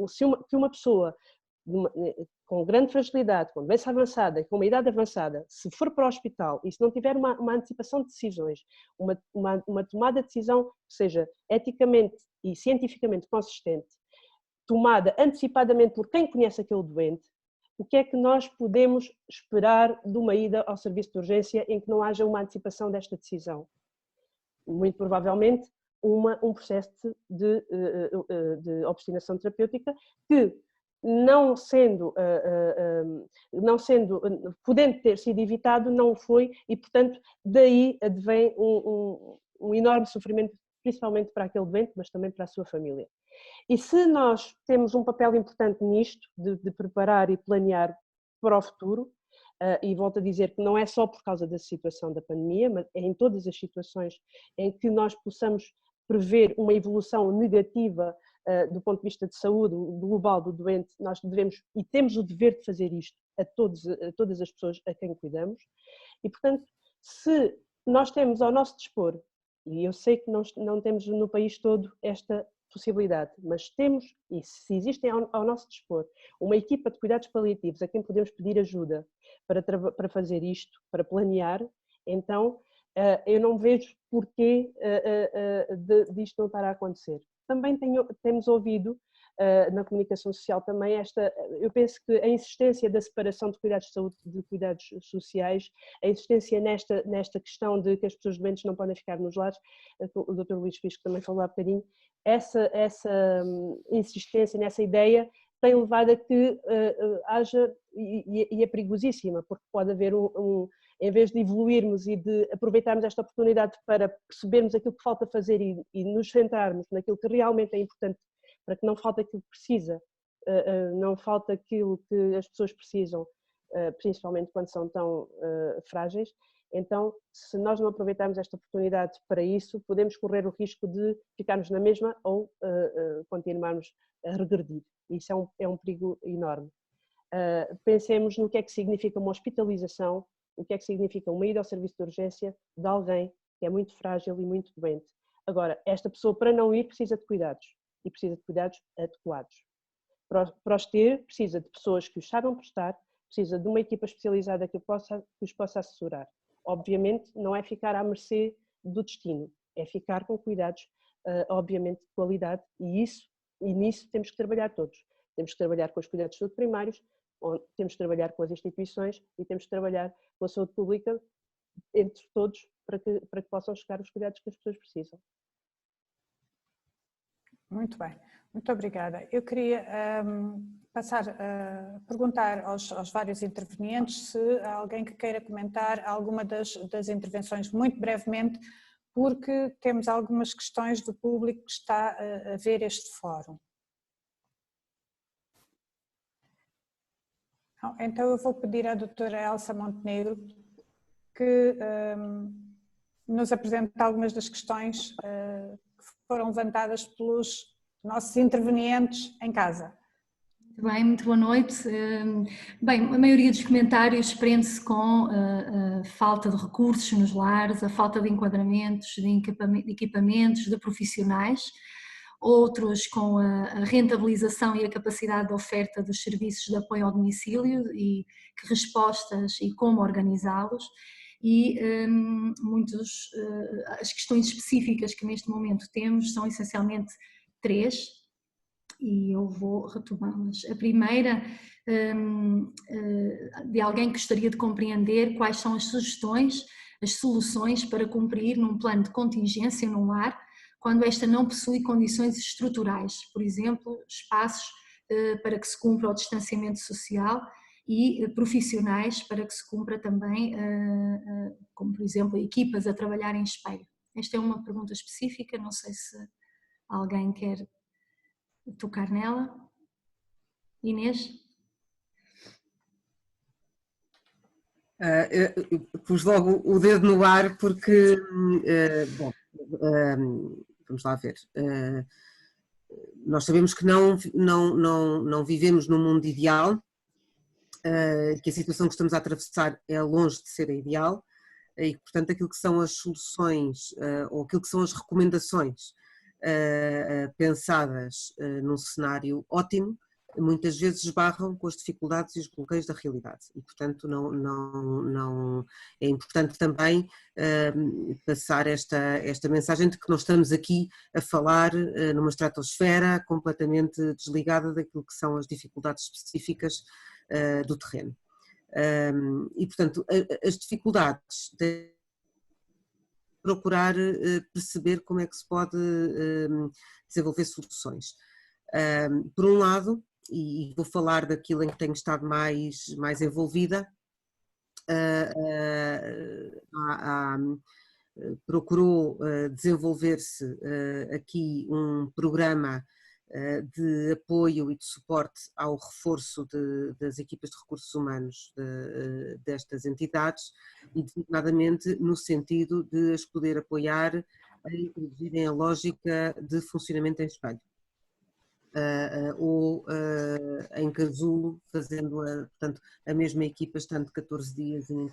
uma pessoa com grande fragilidade, com doença avançada, com uma idade avançada, se for para o hospital e se não tiver uma antecipação de decisões, uma tomada de decisão que seja eticamente e cientificamente consistente, tomada antecipadamente por quem conhece aquele doente, o que é que nós podemos esperar de uma ida ao serviço de urgência em que não haja uma antecipação desta decisão? Muito provavelmente um processo de obstinação terapêutica que, podendo ter sido evitado, não foi, e portanto daí advém um enorme sofrimento, principalmente para aquele doente, mas também para a sua família. E se nós temos um papel importante nisto, de preparar e planear para o futuro, e volto a dizer que não é só por causa da situação da pandemia, mas é em todas as situações em que nós possamos prever uma evolução negativa do ponto de vista de saúde global do doente, nós devemos e temos o dever de fazer isto a todas as pessoas a quem cuidamos. E, portanto, se nós temos ao nosso dispor, e eu sei que não temos no país todo esta possibilidade, mas temos, e se existem ao nosso dispor, uma equipa de cuidados paliativos a quem podemos pedir ajuda para fazer isto, para planear, então eu não vejo porquê disto não estar a acontecer. Também temos ouvido na comunicação social também eu penso que a insistência da separação de cuidados de saúde de cuidados sociais, a insistência nesta questão de que as pessoas doentes não podem ficar nos lares, o Dr. Luís Fisco também falou há bocadinho, essa insistência nessa ideia tem levado a que haja, e é perigosíssima, porque pode haver em vez de evoluirmos e de aproveitarmos esta oportunidade para percebermos aquilo que falta fazer e nos centrarmos naquilo que realmente é importante, para que não falte aquilo que precisa, não falte aquilo que as pessoas precisam, principalmente quando são tão frágeis. Então, se nós não aproveitarmos esta oportunidade para isso, podemos correr o risco de ficarmos na mesma ou continuarmos a regredir. Isso é um perigo enorme. Pensemos no que é que significa uma hospitalização, o que é que significa uma ida ao serviço de urgência de alguém que é muito frágil e muito doente. Agora, esta pessoa para não ir precisa de cuidados, e precisa de cuidados adequados. Para os ter, precisa de pessoas que os saibam prestar, precisa de uma equipa especializada que os possa assessorar. Obviamente, não é ficar à mercê do destino, é ficar com cuidados, obviamente, de qualidade, e nisso temos que trabalhar todos. Temos que trabalhar com os cuidados de saúde primários, temos que trabalhar com as instituições e temos que trabalhar com a saúde pública, entre todos, para que possam chegar os cuidados que as pessoas precisam. Muito bem, muito obrigada. Eu queria passar a perguntar aos vários intervenientes se há alguém que queira comentar alguma das intervenções, muito brevemente, porque temos algumas questões do público que está a ver este fórum. Então eu vou pedir à doutora Elsa Montenegro que nos apresente algumas das questões que foram levantadas pelos nossos intervenientes em casa. Muito boa noite. Bem, a maioria dos comentários prende-se com a falta de recursos nos lares, a falta de enquadramentos, de equipamentos, de profissionais. outros com a rentabilização e a capacidade de oferta dos serviços de apoio ao domicílio e que respostas e como organizá-los. E as questões específicas que neste momento temos são essencialmente 3, e eu vou retomá-las. A primeira, de alguém que gostaria de compreender quais são as sugestões, as soluções para cumprir num plano de contingência no lar, quando esta não possui condições estruturais, por exemplo, espaços para que se cumpra o distanciamento social e profissionais para que se cumpra também, como por exemplo, equipas a trabalhar em espelho. Esta é uma pergunta específica, não sei se alguém quer tocar nela. Inês? Pus logo o dedo no ar porque, bom, vamos lá ver, nós sabemos que não vivemos num mundo ideal, que a situação que estamos a atravessar é longe de ser a ideal e, portanto, aquilo que são as soluções ou aquilo que são as recomendações pensadas num cenário ótimo, muitas vezes esbarram com as dificuldades e os bloqueios da realidade e, portanto, não é importante também passar esta mensagem de que não estamos aqui a falar numa estratosfera completamente desligada daquilo que são as dificuldades específicas do terreno. E, portanto, as dificuldades de procurar perceber como é que se pode desenvolver soluções. Por um lado, e vou falar daquilo em que tenho estado mais envolvida, procurou desenvolver-se aqui um programa de apoio e de suporte ao reforço das equipas de recursos humanos destas entidades e designadamente no sentido de as poder apoiar a introduzirem a lógica de funcionamento em espelho. Ou em casulo, fazendo portanto, a mesma equipa estando 14 dias em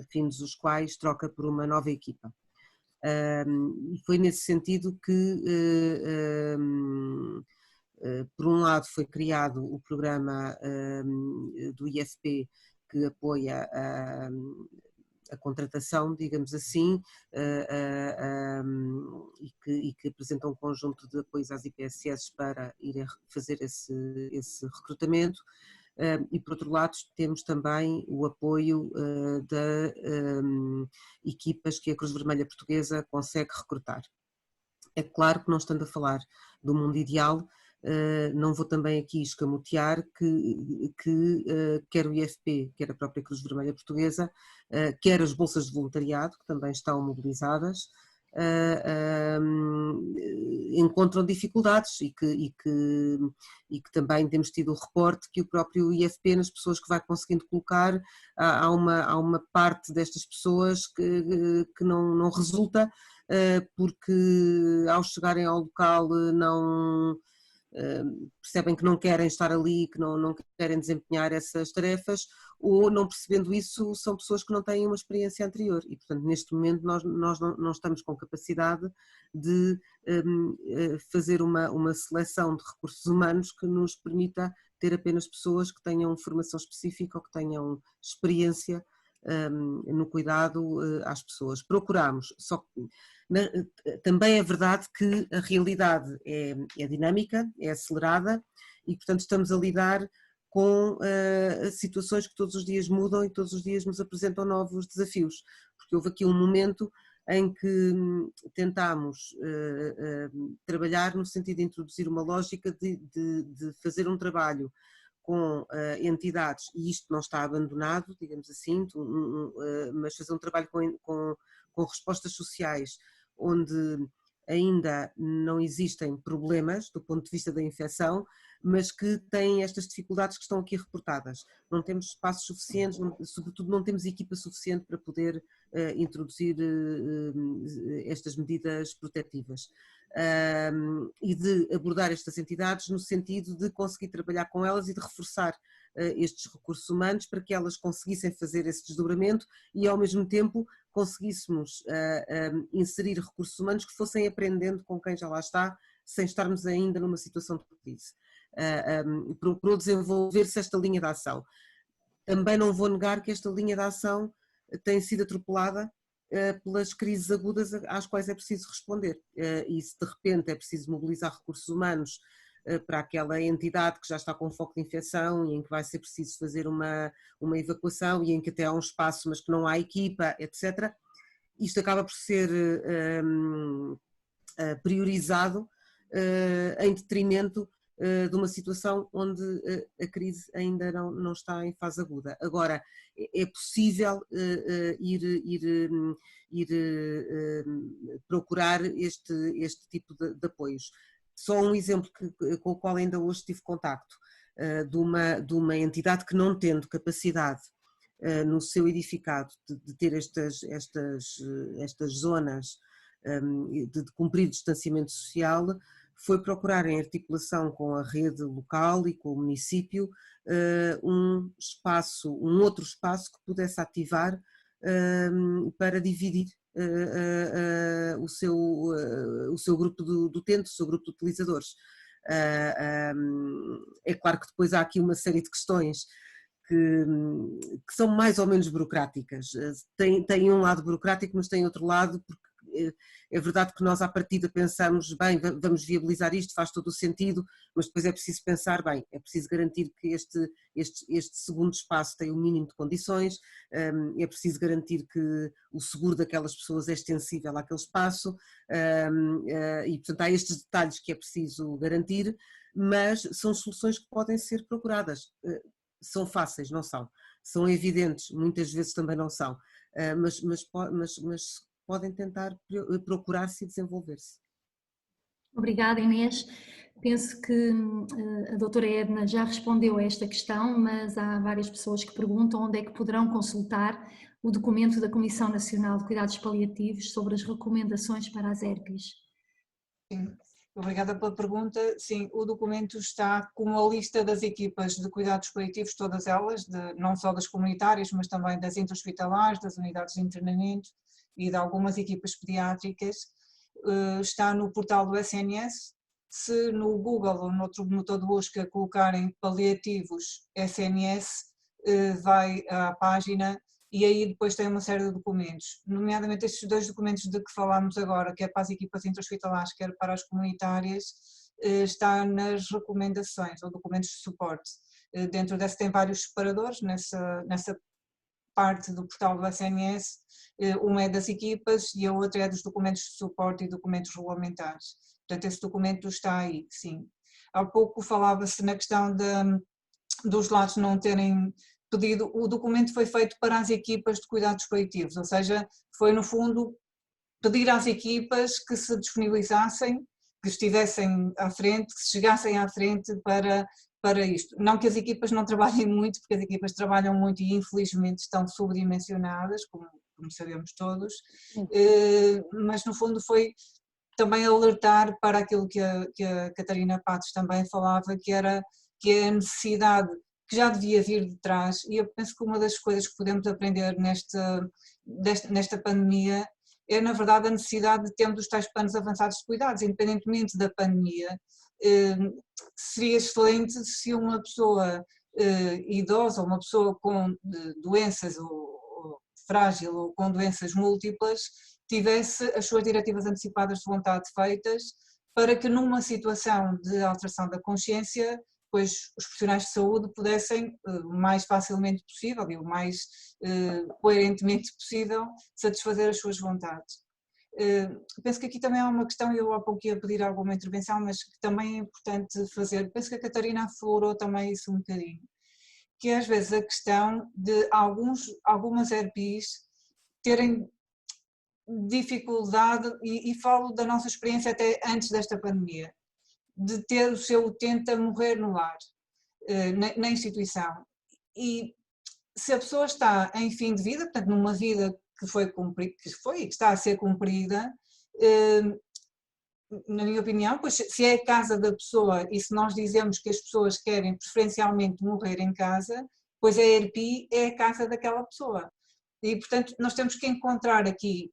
fins os quais troca por uma nova equipa. E foi nesse sentido que, por um lado, foi criado o programa do IFP que apoia a contratação, digamos assim, e que apresenta um conjunto de apoios às IPSS para irem fazer esse recrutamento. E por outro lado temos também o apoio de equipas que a Cruz Vermelha Portuguesa consegue recrutar. É claro que não estando a falar do mundo ideal, não vou também aqui escamotear que quer o IFP, quer a própria Cruz Vermelha Portuguesa, quer as bolsas de voluntariado, que também estão mobilizadas, encontram dificuldades e que também temos tido o reporte que o próprio IFP, nas pessoas que vai conseguindo colocar, há uma parte destas pessoas que não resulta, porque ao chegarem ao local não percebem que não querem estar ali, que não querem desempenhar essas tarefas, ou não percebendo isso são pessoas que não têm uma experiência anterior e portanto neste momento nós não estamos com capacidade de fazer uma seleção de recursos humanos que nos permita ter apenas pessoas que tenham formação específica ou que tenham experiência no cuidado às pessoas. Procuramos, só que também é verdade que a realidade é dinâmica, é acelerada e portanto estamos a lidar com situações que todos os dias mudam e todos os dias nos apresentam novos desafios, porque houve aqui um momento em que tentámos trabalhar no sentido de introduzir uma lógica de fazer um trabalho com entidades, e isto não está abandonado, digamos assim, mas fazer um trabalho com respostas sociais, onde ainda não existem problemas do ponto de vista da infecção, mas que têm estas dificuldades que estão aqui reportadas. Não temos espaços suficientes, sobretudo não temos equipa suficiente para poder introduzir estas medidas protetivas. E de abordar estas entidades no sentido de conseguir trabalhar com elas e de reforçar estes recursos humanos para que elas conseguissem fazer esse desdobramento e ao mesmo tempo conseguíssemos inserir recursos humanos que fossem aprendendo com quem já lá está, sem estarmos ainda numa situação de crise. Procurou desenvolver-se esta linha de ação. Também não vou negar que esta linha de ação tem sido atropelada pelas crises agudas às quais é preciso responder. E se de repente é preciso mobilizar recursos humanos para aquela entidade que já está com foco de infecção e em que vai ser preciso fazer uma evacuação e em que até há um espaço mas que não há equipa, etc. Isto acaba por ser priorizado em detrimento de uma situação onde a crise ainda não está em fase aguda. Agora, é possível ir procurar este tipo de apoios. Só um exemplo com o qual ainda hoje tive contacto, de uma entidade que, não tendo capacidade no seu edificado de ter estas zonas de cumprir distanciamento social, foi procurar, em articulação com a rede local e com o município, um outro espaço que pudesse ativar para dividir o seu grupo de utentes, o seu grupo de utilizadores. É claro que depois há aqui uma série de questões que são mais ou menos burocráticas. Tem um lado burocrático, mas tem outro lado, porque é verdade que nós à partida pensamos, bem, vamos viabilizar isto, faz todo o sentido, mas depois é preciso pensar, bem, é preciso garantir que este segundo espaço tem o mínimo de condições, é preciso garantir que o seguro daquelas pessoas é extensível àquele espaço, e portanto há estes detalhes que é preciso garantir, mas são soluções que podem ser procuradas. São fáceis, não são? São evidentes, muitas vezes também não são, mas podem tentar procurar-se e desenvolver-se. Obrigada, Inês. Penso que a doutora Edna já respondeu a esta questão, mas há várias pessoas que perguntam onde é que poderão consultar o documento da Comissão Nacional de Cuidados Paliativos sobre as recomendações para as ERPs. Sim. Obrigada pela pergunta. Sim, o documento está com uma lista das equipas de cuidados paliativos, todas elas, não só das comunitárias, mas também das intra-hospitalares, das unidades de internamento e de algumas equipas pediátricas. Está no portal do SNS. Se no Google ou noutro motor de busca colocarem paliativos SNS, vai à página e aí depois tem uma série de documentos, nomeadamente estes dois documentos de que falámos agora, quer para as equipas intra-hospitalares, quer para as comunitárias, está nas recomendações ou documentos de suporte. Dentro dessa tem vários separadores, nessa parte do portal do SNS, uma é das equipas e a outra é dos documentos de suporte e documentos regulamentares. Portanto, esse documento está aí, sim. Há pouco falava-se na questão dos lados não terem pedido, o documento foi feito para as equipas de cuidados paliativos, ou seja, foi no fundo pedir às equipas que se disponibilizassem, que estivessem à frente, que chegassem à frente para isto. Não que as equipas não trabalhem muito, porque as equipas trabalham muito e infelizmente estão subdimensionadas, como sabemos todos, mas no fundo foi também alertar para aquilo que a Catarina Patos também falava, que é a necessidade que já devia vir de trás, e eu penso que uma das coisas que podemos aprender nesta pandemia é, na verdade, a necessidade de termos os tais planos avançados de cuidados, independentemente da pandemia. Seria excelente se uma pessoa idosa ou uma pessoa com doenças ou frágil ou com doenças múltiplas tivesse as suas diretivas antecipadas de vontade feitas para que numa situação de alteração da consciência, pois os profissionais de saúde pudessem o mais facilmente possível e o mais coerentemente possível satisfazer as suas vontades. Penso que aqui também há uma questão, eu há pouco ia pedir alguma intervenção, mas que também é importante fazer, penso que a Catarina aflorou também isso um bocadinho, que é às vezes a questão de algumas ERPs terem dificuldade, e falo da nossa experiência até antes desta pandemia, de ter o seu utente a morrer no lar, na instituição. E se a pessoa está em fim de vida, portanto numa vida que foi e que está a ser cumprida, na minha opinião, pois se é a casa da pessoa e se nós dizemos que as pessoas querem preferencialmente morrer em casa, pois a ERP é a casa daquela pessoa. E, portanto, nós temos que encontrar aqui,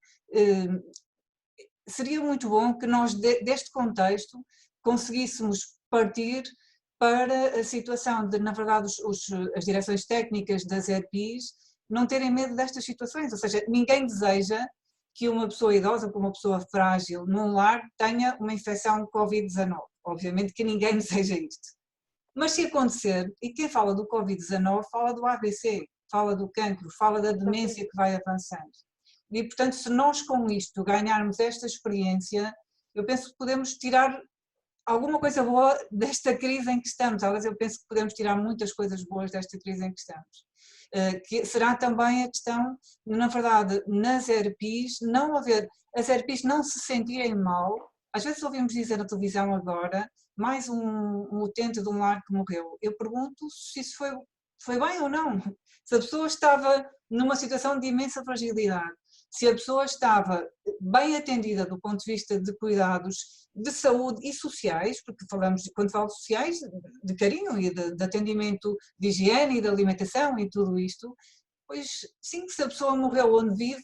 seria muito bom que nós, deste contexto, conseguíssemos partir para a situação de, na verdade, as direções técnicas das ERPs não terem medo destas situações, ou seja, ninguém deseja que uma pessoa idosa, que uma pessoa frágil num lar tenha uma infecção Covid-19, obviamente que ninguém deseja isto. Mas se acontecer, e quem fala do Covid-19 fala do AVC, fala do cancro, fala da demência que vai avançando. E, portanto, se nós com isto ganharmos esta experiência, eu penso que podemos tirar alguma coisa boa desta crise em que estamos. Aliás, eu penso que podemos tirar muitas coisas boas desta crise em que estamos. Que será também a questão, na verdade, nas ERPs, as ERPs não se sentirem mal. Às vezes ouvimos dizer na televisão agora, mais um utente de um lar que morreu. Eu pergunto se isso foi bem ou não. Se a pessoa estava numa situação de imensa fragilidade, se a pessoa estava bem atendida do ponto de vista de cuidados de saúde e sociais, porque quando falo de sociais, de carinho e de atendimento de higiene e de alimentação e tudo isto, pois sim, se a pessoa morreu onde vive,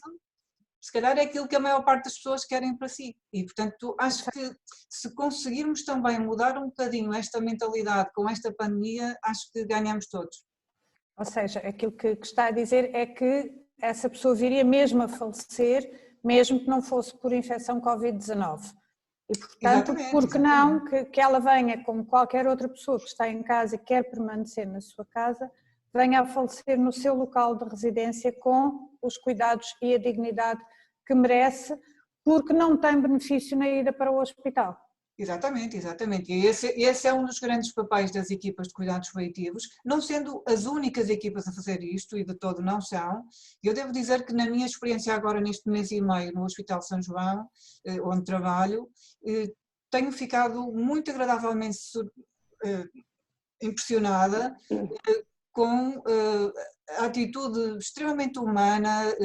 se calhar é aquilo que a maior parte das pessoas querem para si. E, portanto, acho que se conseguirmos também mudar um bocadinho esta mentalidade com esta pandemia, acho que ganhamos todos. Ou seja, aquilo que está a dizer é que essa pessoa viria mesmo a falecer, mesmo que não fosse por infecção Covid-19. E, portanto, por que não que ela venha, como qualquer outra pessoa que está em casa e quer permanecer na sua casa, venha a falecer no seu local de residência com os cuidados e a dignidade que merece, porque não tem benefício na ida para o hospital. Exatamente, exatamente. E esse é um dos grandes papéis das equipas de cuidados paliativos, não sendo as únicas equipas a fazer isto, e de todo não são. Eu devo dizer que na minha experiência agora neste mês e meio no Hospital São João, onde trabalho, tenho ficado muito agradavelmente impressionada com a atitude extremamente humana,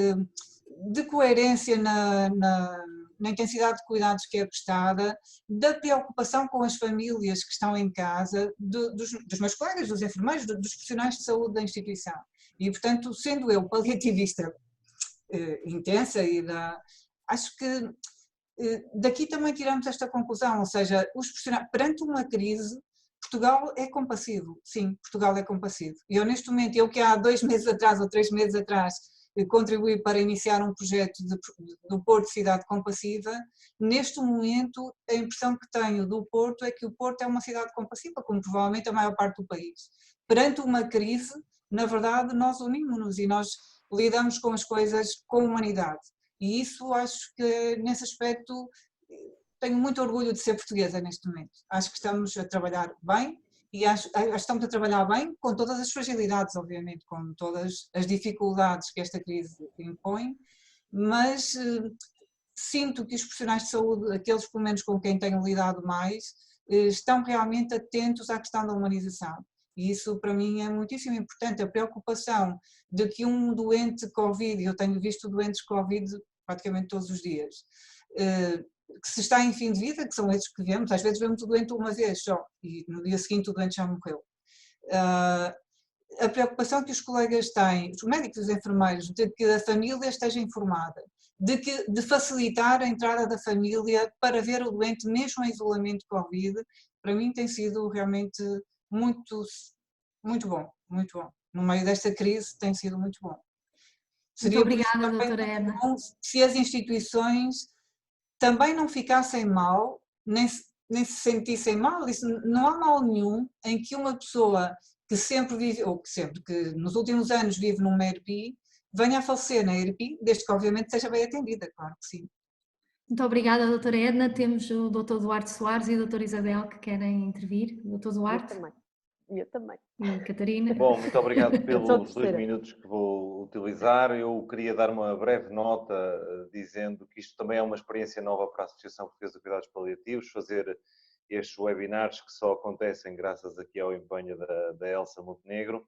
de coerência na intensidade de cuidados que é prestada, da preocupação com as famílias que estão em casa, dos meus colegas, dos enfermeiros, dos profissionais de saúde da instituição. E, portanto, sendo eu paliativista intensa, acho que daqui também tiramos esta conclusão, ou seja, os profissionais, perante uma crise, Portugal é compassivo, sim, Portugal é compassivo. E eu neste momento, eu que há 2 meses atrás ou 3 meses atrás contribuí para iniciar um projeto do Porto Cidade Compassiva, neste momento a impressão que tenho do Porto é que o Porto é uma cidade compassiva, como provavelmente a maior parte do país. Perante uma crise, na verdade, nós unimos-nos e nós lidamos com as coisas com humanidade. E isso acho que nesse aspecto tenho muito orgulho de ser portuguesa neste momento. Acho que estamos a trabalhar bem e acho que estamos a trabalhar bem com todas as fragilidades, obviamente, com todas as dificuldades que esta crise impõe, mas sinto que os profissionais de saúde, aqueles pelo menos com quem tenho lidado mais, estão realmente atentos à questão da humanização. E isso para mim é muitíssimo importante, a preocupação de que um doente Covid, eu tenho visto doentes Covid praticamente todos os dias, que se está em fim de vida, que são esses que vemos, às vezes vemos o doente uma vez só e no dia seguinte o doente já morreu. A preocupação que os colegas têm, os médicos e os enfermeiros, de que a família esteja informada, de facilitar a entrada da família para ver o doente mesmo em isolamento Covid, para mim tem sido realmente muito, muito bom, muito bom. No meio desta crise tem sido muito bom. Muito obrigada, doutora Edna. Se as instituições também não ficassem mal, nem se sentissem mal, isso não há mal nenhum em que uma pessoa que sempre vive, ou que nos últimos anos vive numa ERP, venha a falecer na ERP, desde que obviamente seja bem atendida, claro que sim. Muito obrigada, doutora Edna. Temos o doutor Duarte Soares e a doutora Isabel que querem intervir. Doutor Duarte? Eu também. E Catarina? Bom, muito obrigado pelos 2 minutos que vou utilizar. Eu queria dar uma breve nota dizendo que isto também é uma experiência nova para a Associação Portuguesa de Cuidados Paliativos, fazer estes webinars que só acontecem graças aqui ao empenho da Elsa Montenegro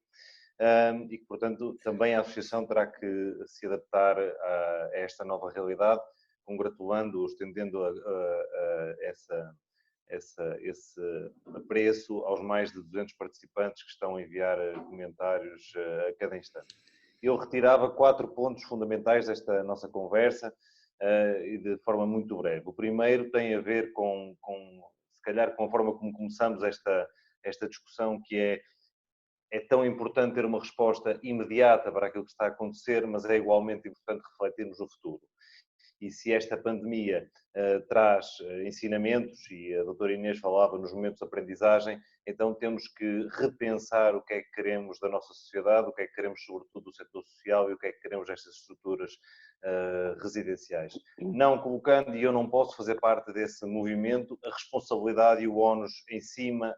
e que, portanto, também a Associação terá que se adaptar a esta nova realidade, congratulando, estendendo esse apreço aos mais de 200 participantes que estão a enviar comentários a cada instante. eu retirava 4 pontos fundamentais desta nossa conversa e de forma muito breve. O primeiro tem a ver se calhar, com a forma como começamos esta discussão, que é tão importante ter uma resposta imediata para aquilo que está a acontecer, mas é igualmente importante refletirmos no futuro. E se esta pandemia traz ensinamentos, e a doutora Inês falava nos momentos de aprendizagem, então temos que repensar o que é que queremos da nossa sociedade, o que é que queremos sobretudo do setor social e o que é que queremos destas estruturas residenciais. Não colocando, e eu não posso fazer parte desse movimento, a responsabilidade e o ónus em cima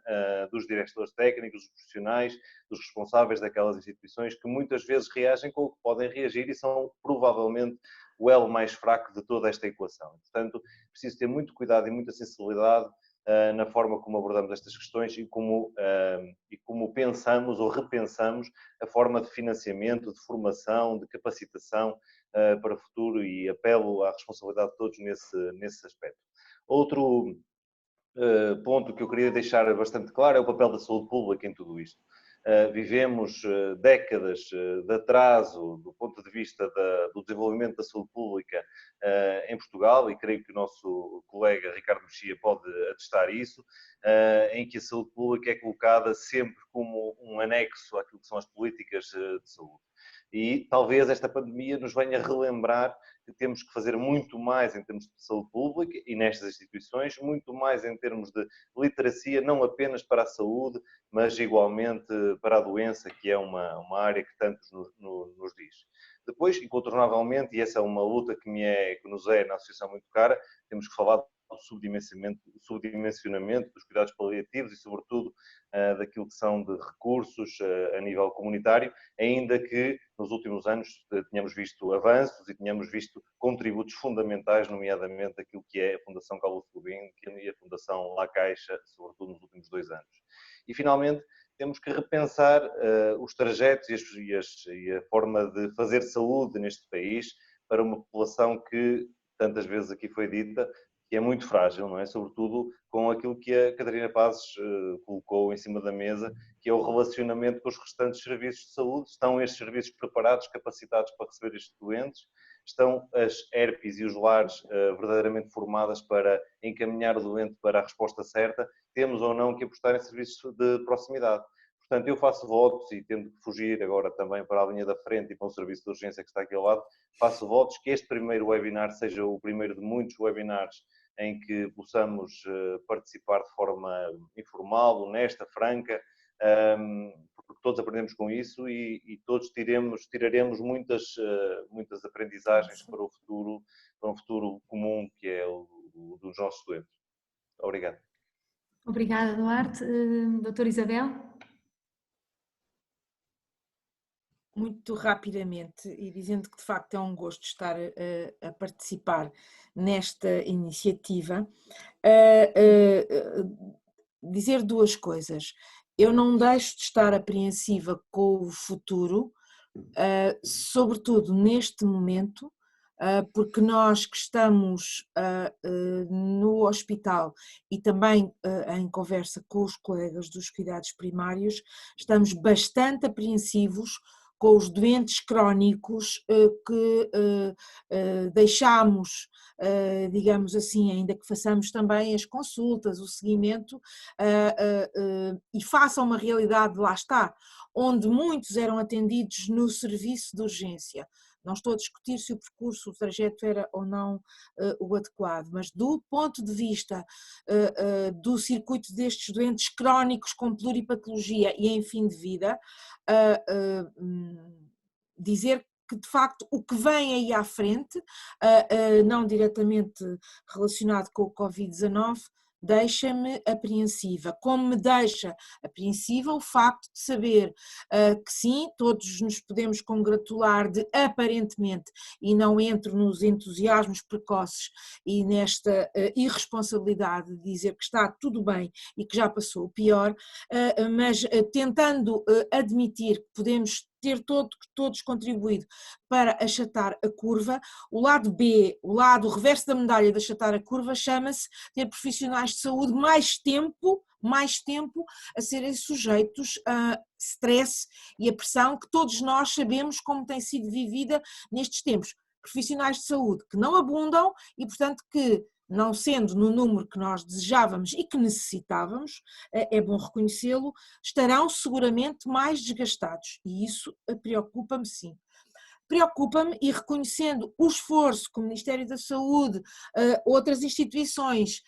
dos diretores técnicos, dos profissionais, dos responsáveis daquelas instituições que muitas vezes reagem com o que podem reagir e são provavelmente o elo mais fraco de toda esta equação. Portanto, preciso ter muito cuidado e muita sensibilidade na forma como abordamos estas questões e como pensamos ou repensamos a forma de financiamento, de formação, de capacitação para o futuro, e apelo à responsabilidade de todos nesse aspecto. Outro ponto que eu queria deixar bastante claro é o papel da saúde pública em tudo isto. Vivemos décadas de atraso do ponto de vista do desenvolvimento da saúde pública em Portugal, e creio que o nosso colega Ricardo Mexia pode atestar isso, em que a saúde pública é colocada sempre como um anexo àquilo que são as políticas de saúde. E talvez esta pandemia nos venha relembrar que temos que fazer muito mais em termos de saúde pública e nestas instituições, muito mais em termos de literacia, não apenas para a saúde, mas igualmente para a doença, que é uma área que tanto nos diz. Depois, incontornavelmente, e essa é uma luta que nos é na associação muito cara, temos que falar do subdimensionamento dos cuidados paliativos e, sobretudo, daquilo que são de recursos a nível comunitário, ainda que nos últimos anos tenhamos visto avanços e tenhamos visto contributos fundamentais, nomeadamente aquilo que é a Fundação Carlos Gulbenkian e a Fundação La Caixa, sobretudo nos últimos 2 anos. E, finalmente, temos que repensar os trajetos e a forma de fazer saúde neste país para uma população que, tantas vezes aqui foi dita, que é muito frágil, não é? Sobretudo com aquilo que a Catarina Pazes colocou em cima da mesa, que é o relacionamento com os restantes serviços de saúde. Estão estes serviços preparados, capacitados para receber estes doentes? Estão as ERPs e os lares verdadeiramente formadas para encaminhar o doente para a resposta certa? Temos ou não que apostar em serviços de proximidade? Portanto, eu faço votos, e tendo que fugir agora também para a linha da frente e para o serviço de urgência que está aqui ao lado, faço votos que este primeiro webinar seja o primeiro de muitos webinars em que possamos participar de forma informal, honesta, franca, porque todos aprendemos com isso e todos tiraremos muitas aprendizagens para um futuro comum, que é o dos nossos doentes. Obrigado. Obrigada, Duarte. Doutora Isabel? Muito rapidamente, e dizendo que de facto é um gosto estar a participar nesta iniciativa, dizer 2 coisas. Eu não deixo de estar apreensiva com o futuro, sobretudo neste momento, porque nós que estamos no hospital e também em conversa com os colegas dos cuidados primários, estamos bastante apreensivos com os doentes crónicos que deixamos, digamos assim, ainda que façamos também as consultas, o seguimento, e façam uma realidade, lá está, onde muitos eram atendidos no serviço de urgência. Não estou a discutir se o percurso, o trajeto era ou não o adequado, mas do ponto de vista do circuito destes doentes crónicos com pluripatologia e em fim de vida, dizer que de facto o que vem aí à frente, não diretamente relacionado com o Covid-19, deixa-me apreensiva, como me deixa apreensiva o facto de saber que sim, todos nos podemos congratular de aparentemente, e não entro nos entusiasmos precoces e nesta irresponsabilidade de dizer que está tudo bem e que já passou o pior, mas tentando admitir que podemos ter todos contribuído para achatar a curva. O lado B, o reverso da medalha de achatar a curva, chama-se ter profissionais de saúde mais tempo a serem sujeitos a stress e a pressão que todos nós sabemos como tem sido vivida nestes tempos. Profissionais de saúde que não abundam e, portanto, que, não sendo no número que nós desejávamos e que necessitávamos, é bom reconhecê-lo, estarão seguramente mais desgastados, e isso preocupa-me sim. Preocupa-me, e reconhecendo o esforço que o Ministério da Saúde, outras instituições,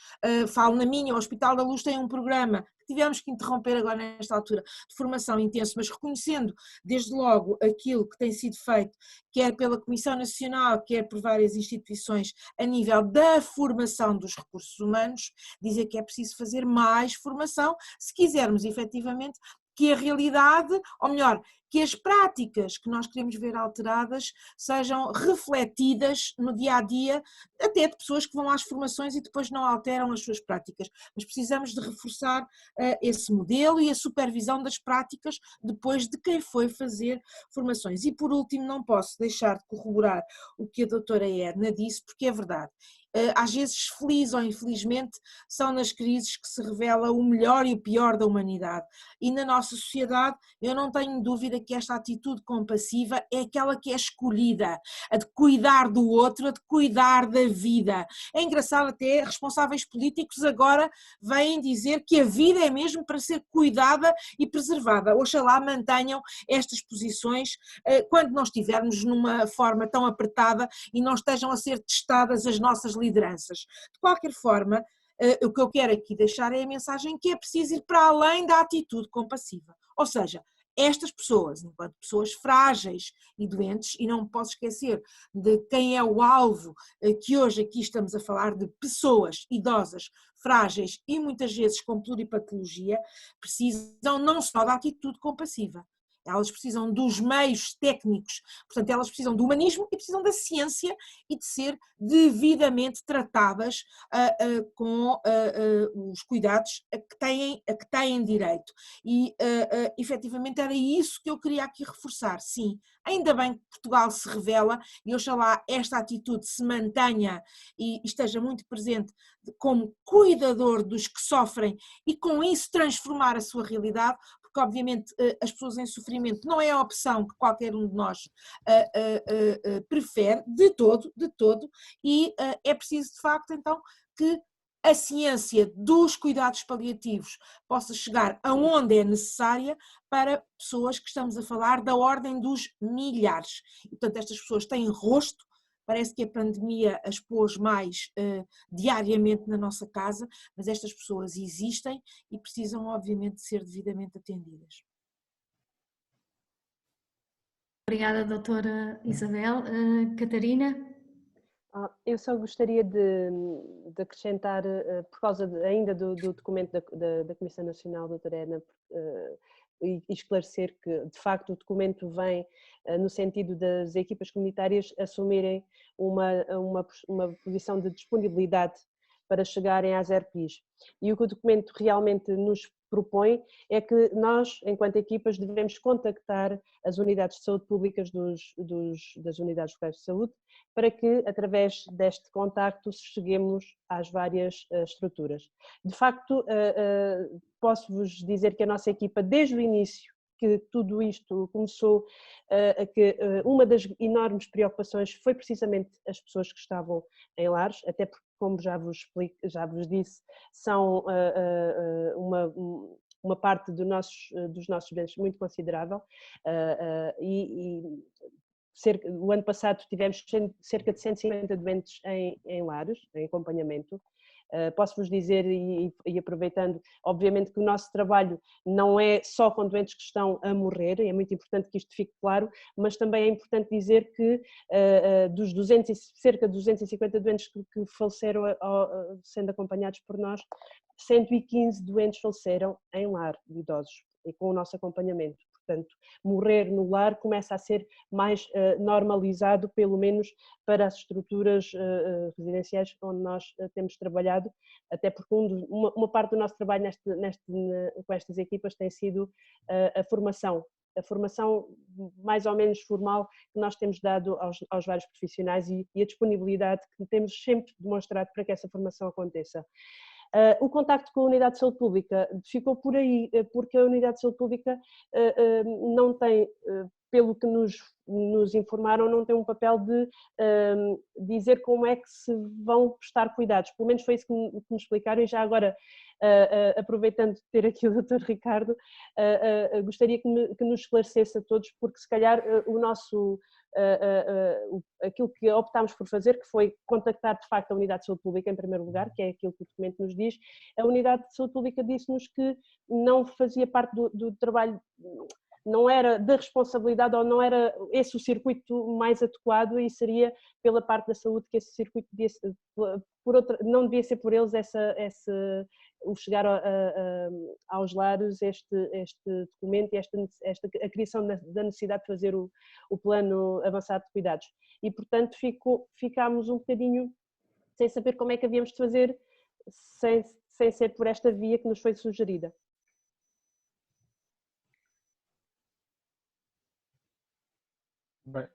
falo na minha, o Hospital da Luz tem um programa que tivemos que interromper agora nesta altura, de formação intensa, mas reconhecendo desde logo aquilo que tem sido feito, quer pela Comissão Nacional, quer por várias instituições, a nível da formação dos recursos humanos, dizer que é preciso fazer mais formação, se quisermos efetivamente que a realidade, ou melhor, que as práticas que nós queremos ver alteradas sejam refletidas no dia-a-dia, até de pessoas que vão às formações e depois não alteram as suas práticas. Mas precisamos de reforçar esse modelo e a supervisão das práticas depois de quem foi fazer formações. E por último, não posso deixar de corroborar o que a doutora Edna disse, porque é verdade. Às vezes, feliz ou infelizmente, são nas crises que se revela o melhor e o pior da humanidade. E na nossa sociedade, eu não tenho dúvida que esta atitude compassiva é aquela que é escolhida, a de cuidar do outro, a de cuidar da vida. É engraçado até, responsáveis políticos agora vêm dizer que a vida é mesmo para ser cuidada e preservada. Oxalá mantenham estas posições quando não estivermos numa forma tão apertada e não estejam a ser testadas as nossas lideranças. De qualquer forma, o que eu quero aqui deixar é a mensagem que é preciso ir para além da atitude compassiva. Ou seja, estas pessoas, enquanto pessoas frágeis e doentes, e não me posso esquecer de quem é o alvo, que hoje aqui estamos a falar de pessoas idosas, frágeis e muitas vezes com pluripatologia, precisam não só da atitude compassiva. Elas precisam dos meios técnicos, portanto elas precisam do humanismo e precisam da ciência e de ser devidamente tratadas com os cuidados a que têm direito. E efetivamente era isso que eu queria aqui reforçar. Sim, ainda bem que Portugal se revela e oxalá esta atitude se mantenha e esteja muito presente como cuidador dos que sofrem e com isso transformar a sua realidade, porque obviamente as pessoas em sofrimento não é a opção que qualquer um de nós prefere, de todo, e é preciso de facto então que a ciência dos cuidados paliativos possa chegar aonde é necessária para pessoas que estamos a falar da ordem dos milhares. E, portanto, estas pessoas têm rosto. Parece que a pandemia as pôs mais diariamente na nossa casa, mas estas pessoas existem e precisam, obviamente, ser devidamente atendidas. Obrigada, doutora Isabel. Catarina? Eu só gostaria de acrescentar, por causa ainda do documento da Comissão Nacional, doutora Edna, e esclarecer que, de facto, o documento vem no sentido das equipas comunitárias assumirem uma posição de disponibilidade para chegarem às ERPIs. E o que o documento realmente nos propõe é que nós, enquanto equipas, devemos contactar as unidades de saúde públicas das unidades locais de saúde para que, através deste contacto, cheguemos às várias estruturas. De facto, posso-vos dizer que a nossa equipa, desde o início, que tudo isto começou, que uma das enormes preocupações foi precisamente as pessoas que estavam em lares, até porque, como já vos disse, são uma parte dos nossos doentes muito considerável o ano passado tivemos cerca de 150 doentes em lares, em acompanhamento. Posso-vos dizer, e aproveitando, obviamente que o nosso trabalho não é só com doentes que estão a morrer, é muito importante que isto fique claro, mas também é importante dizer que dos cerca de 250 doentes que faleceram sendo acompanhados por nós, 115 doentes faleceram em lar de idosos e com o nosso acompanhamento. Portanto, morrer no lar começa a ser mais normalizado, pelo menos para as estruturas residenciais onde nós temos trabalhado, até porque uma parte do nosso trabalho com estas equipas tem sido a formação a formação mais ou menos formal que nós temos dado aos vários profissionais e a disponibilidade que temos sempre demonstrado para que essa formação aconteça. O contacto com a Unidade de Saúde Pública ficou por aí, porque a Unidade de Saúde Pública não tem, pelo que nos informaram, não tem um papel de dizer como é que se vão prestar cuidados. Pelo menos foi isso que me explicaram e já agora, aproveitando de ter aqui o Dr. Ricardo, gostaria que nos esclarecesse a todos, porque se calhar aquilo que optámos por fazer, que foi contactar de facto a Unidade de Saúde Pública em primeiro lugar, que é aquilo que o documento nos diz, a Unidade de Saúde Pública disse-nos que não fazia parte do trabalho, não era da responsabilidade ou não era esse o circuito mais adequado e seria pela parte da saúde que esse circuito não devia ser por eles o chegar aos lares este documento e a criação da necessidade de fazer o plano avançado de cuidados. E, portanto, ficámos um bocadinho sem saber como é que havíamos de fazer sem ser por esta via que nos foi sugerida. Bem,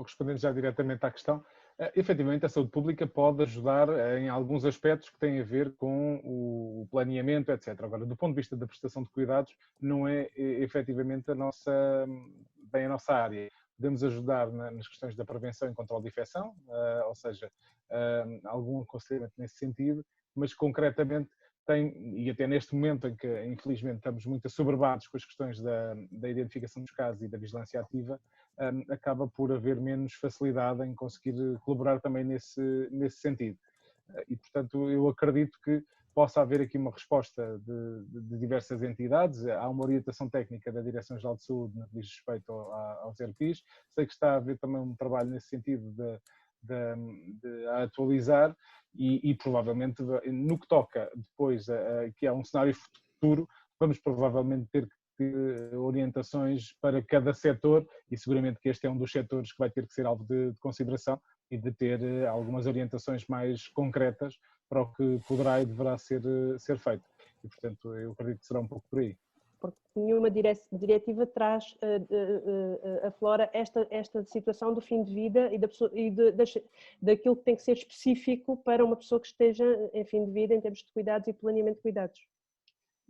respondendo já diretamente à questão, efetivamente a saúde pública pode ajudar em alguns aspectos que têm a ver com o planeamento, etc. Agora, do ponto de vista da prestação de cuidados, não é efetivamente bem a nossa área. Podemos ajudar nas questões da prevenção e controle de infecção, ou seja, algum aconselhamento nesse sentido, mas concretamente e até neste momento em que infelizmente estamos muito assoberbados com as questões da identificação dos casos e da vigilância ativa, acaba por haver menos facilidade em conseguir colaborar também nesse sentido. E, portanto, eu acredito que possa haver aqui uma resposta de diversas entidades. Há uma orientação técnica da Direção-Geral de Saúde no que diz respeito aos ERPs. Sei que está a haver também um trabalho nesse sentido de atualizar e provavelmente no que toca depois que é um cenário futuro, vamos provavelmente ter orientações para cada setor e seguramente que este é um dos setores que vai ter que ser alvo de consideração e de ter algumas orientações mais concretas para o que poderá e deverá ser feito. E, portanto, eu acredito que será um pouco por aí. Porque nenhuma diretiva traz, aflora esta situação do fim de vida e daquilo que tem que ser específico para uma pessoa que esteja em fim de vida em termos de cuidados e planeamento de cuidados.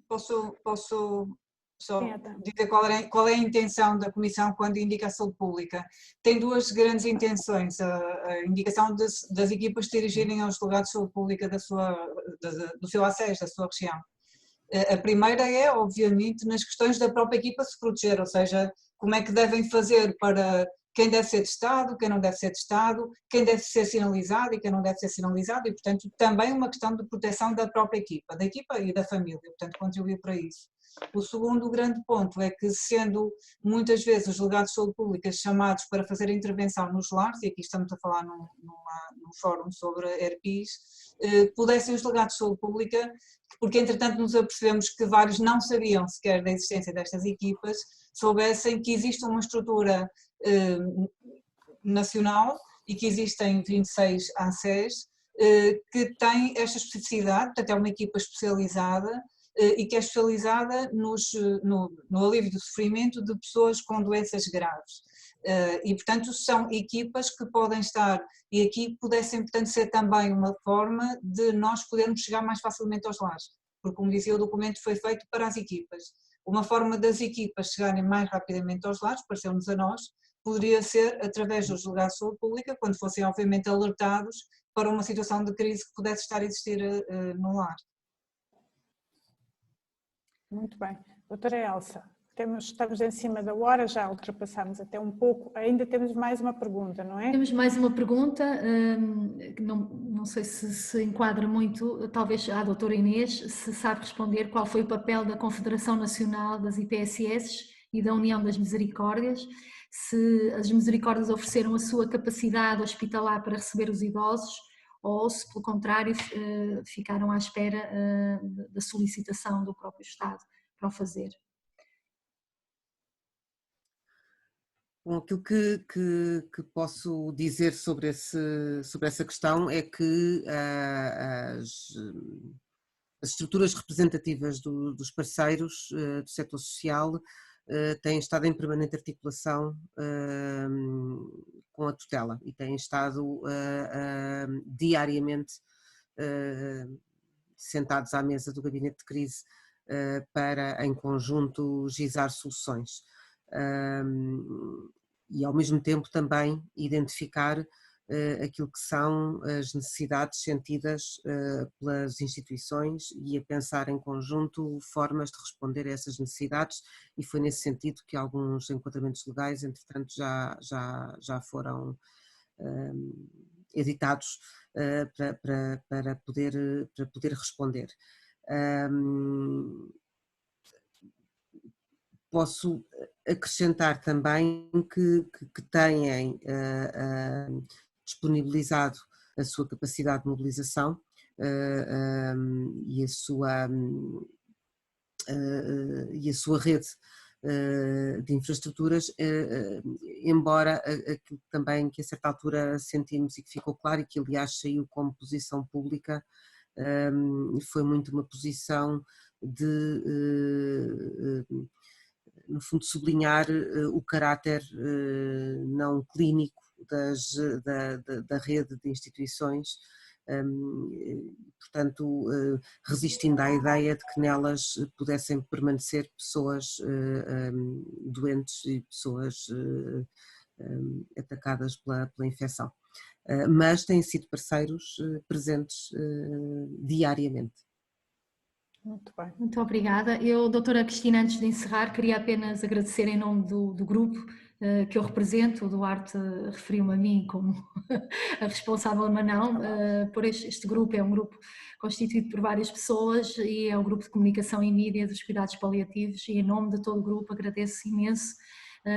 Posso só dizer qual é a intenção da Comissão quando indica a saúde pública? Tem duas grandes intenções, a indicação das equipas se dirigirem aos delegados de saúde pública do seu acesso, da sua região. A primeira é, obviamente, nas questões da própria equipa se proteger, ou seja, como é que devem fazer para quem deve ser testado, quem não deve ser testado, quem deve ser sinalizado e quem não deve ser sinalizado e, portanto, também uma questão de proteção da própria equipa, da equipa e da família, portanto, contribuir para isso. O segundo grande ponto é que, sendo muitas vezes os delegados de saúde pública chamados para fazer a intervenção nos lares, e aqui estamos a falar num fórum sobre ERPs, pudessem os delegados de saúde pública, porque entretanto nos apercebemos que vários não sabiam sequer da existência destas equipas, soubessem que existe uma estrutura nacional e que existem 26 ANSES que têm esta especificidade, portanto é uma equipa especializada e que é especializada no alívio do sofrimento de pessoas com doenças graves. E, portanto, são equipas que podem estar, e aqui pudessem, portanto, ser também uma forma de nós podermos chegar mais facilmente aos lares, porque, como dizia, o documento foi feito para as equipas. Uma forma das equipas chegarem mais rapidamente aos lares, pareceu-nos a nós, poderia ser através dos delegados de saúde pública, quando fossem, obviamente, alertados para uma situação de crise que pudesse estar a existir no lar. Muito bem. Doutora Elsa, estamos em cima da hora, já ultrapassámos até um pouco, ainda temos mais uma pergunta, não é? Temos mais uma pergunta, não sei se enquadra muito, talvez a doutora Inês, se sabe responder qual foi o papel da Confederação Nacional das IPSS e da União das Misericórdias, se as Misericórdias ofereceram a sua capacidade hospitalar para receber os idosos ou se, pelo contrário, ficaram à espera da solicitação do próprio Estado para o fazer. Bom, aquilo que posso dizer sobre essa questão é que as estruturas representativas dos parceiros do setor social têm estado em permanente articulação com a tutela e têm estado diariamente sentados à mesa do gabinete de crise para, em conjunto, gizar soluções. E, ao mesmo tempo, também identificar aquilo que são as necessidades sentidas pelas instituições e a pensar em conjunto formas de responder a essas necessidades, e foi nesse sentido que alguns enquadramentos legais, entretanto, já foram editados para poder responder. Posso acrescentar também que têm disponibilizado a sua capacidade de mobilização e a sua rede de infraestruturas, embora aquilo também que a certa altura sentimos e que ficou claro e que aliás saiu como posição pública, foi muito uma posição de no fundo sublinhar o caráter não clínico da rede de instituições, portanto resistindo à ideia de que nelas pudessem permanecer pessoas doentes e pessoas atacadas pela infecção, mas têm sido parceiros presentes diariamente. Muito bem. Muito obrigada. Eu, doutora Cristina, antes de encerrar, queria apenas agradecer em nome do grupo que eu represento. O Duarte referiu-me a mim como a responsável, mas não, por este grupo. É um grupo constituído por várias pessoas e é o grupo de comunicação e mídia dos cuidados paliativos, e em nome de todo o grupo agradeço imenso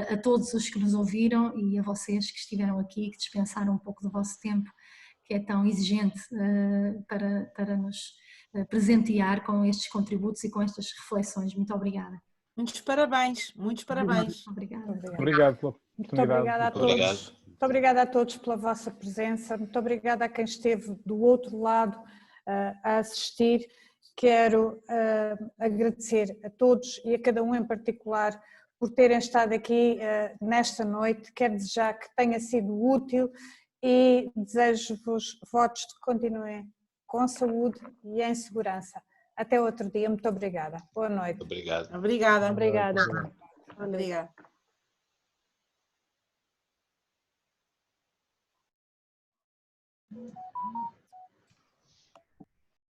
a todos os que nos ouviram e a vocês que estiveram aqui, que dispensaram um pouco do vosso tempo, que é tão exigente para nos presentear com estes contributos e com estas reflexões. Muito obrigada. Muitos parabéns, muitos parabéns. Obrigada. Obrigado pela Muito obrigada a todos. Obrigado. Muito obrigada a todos pela vossa presença. Muito obrigada a quem esteve do outro lado a assistir. Quero agradecer a todos e a cada um em particular por terem estado aqui nesta noite. Quero desejar que tenha sido útil e desejo-vos votos de que continuem com saúde e em segurança. Até outro dia. Muito obrigada. Boa noite. Obrigado. Obrigada. Obrigada. Obrigada.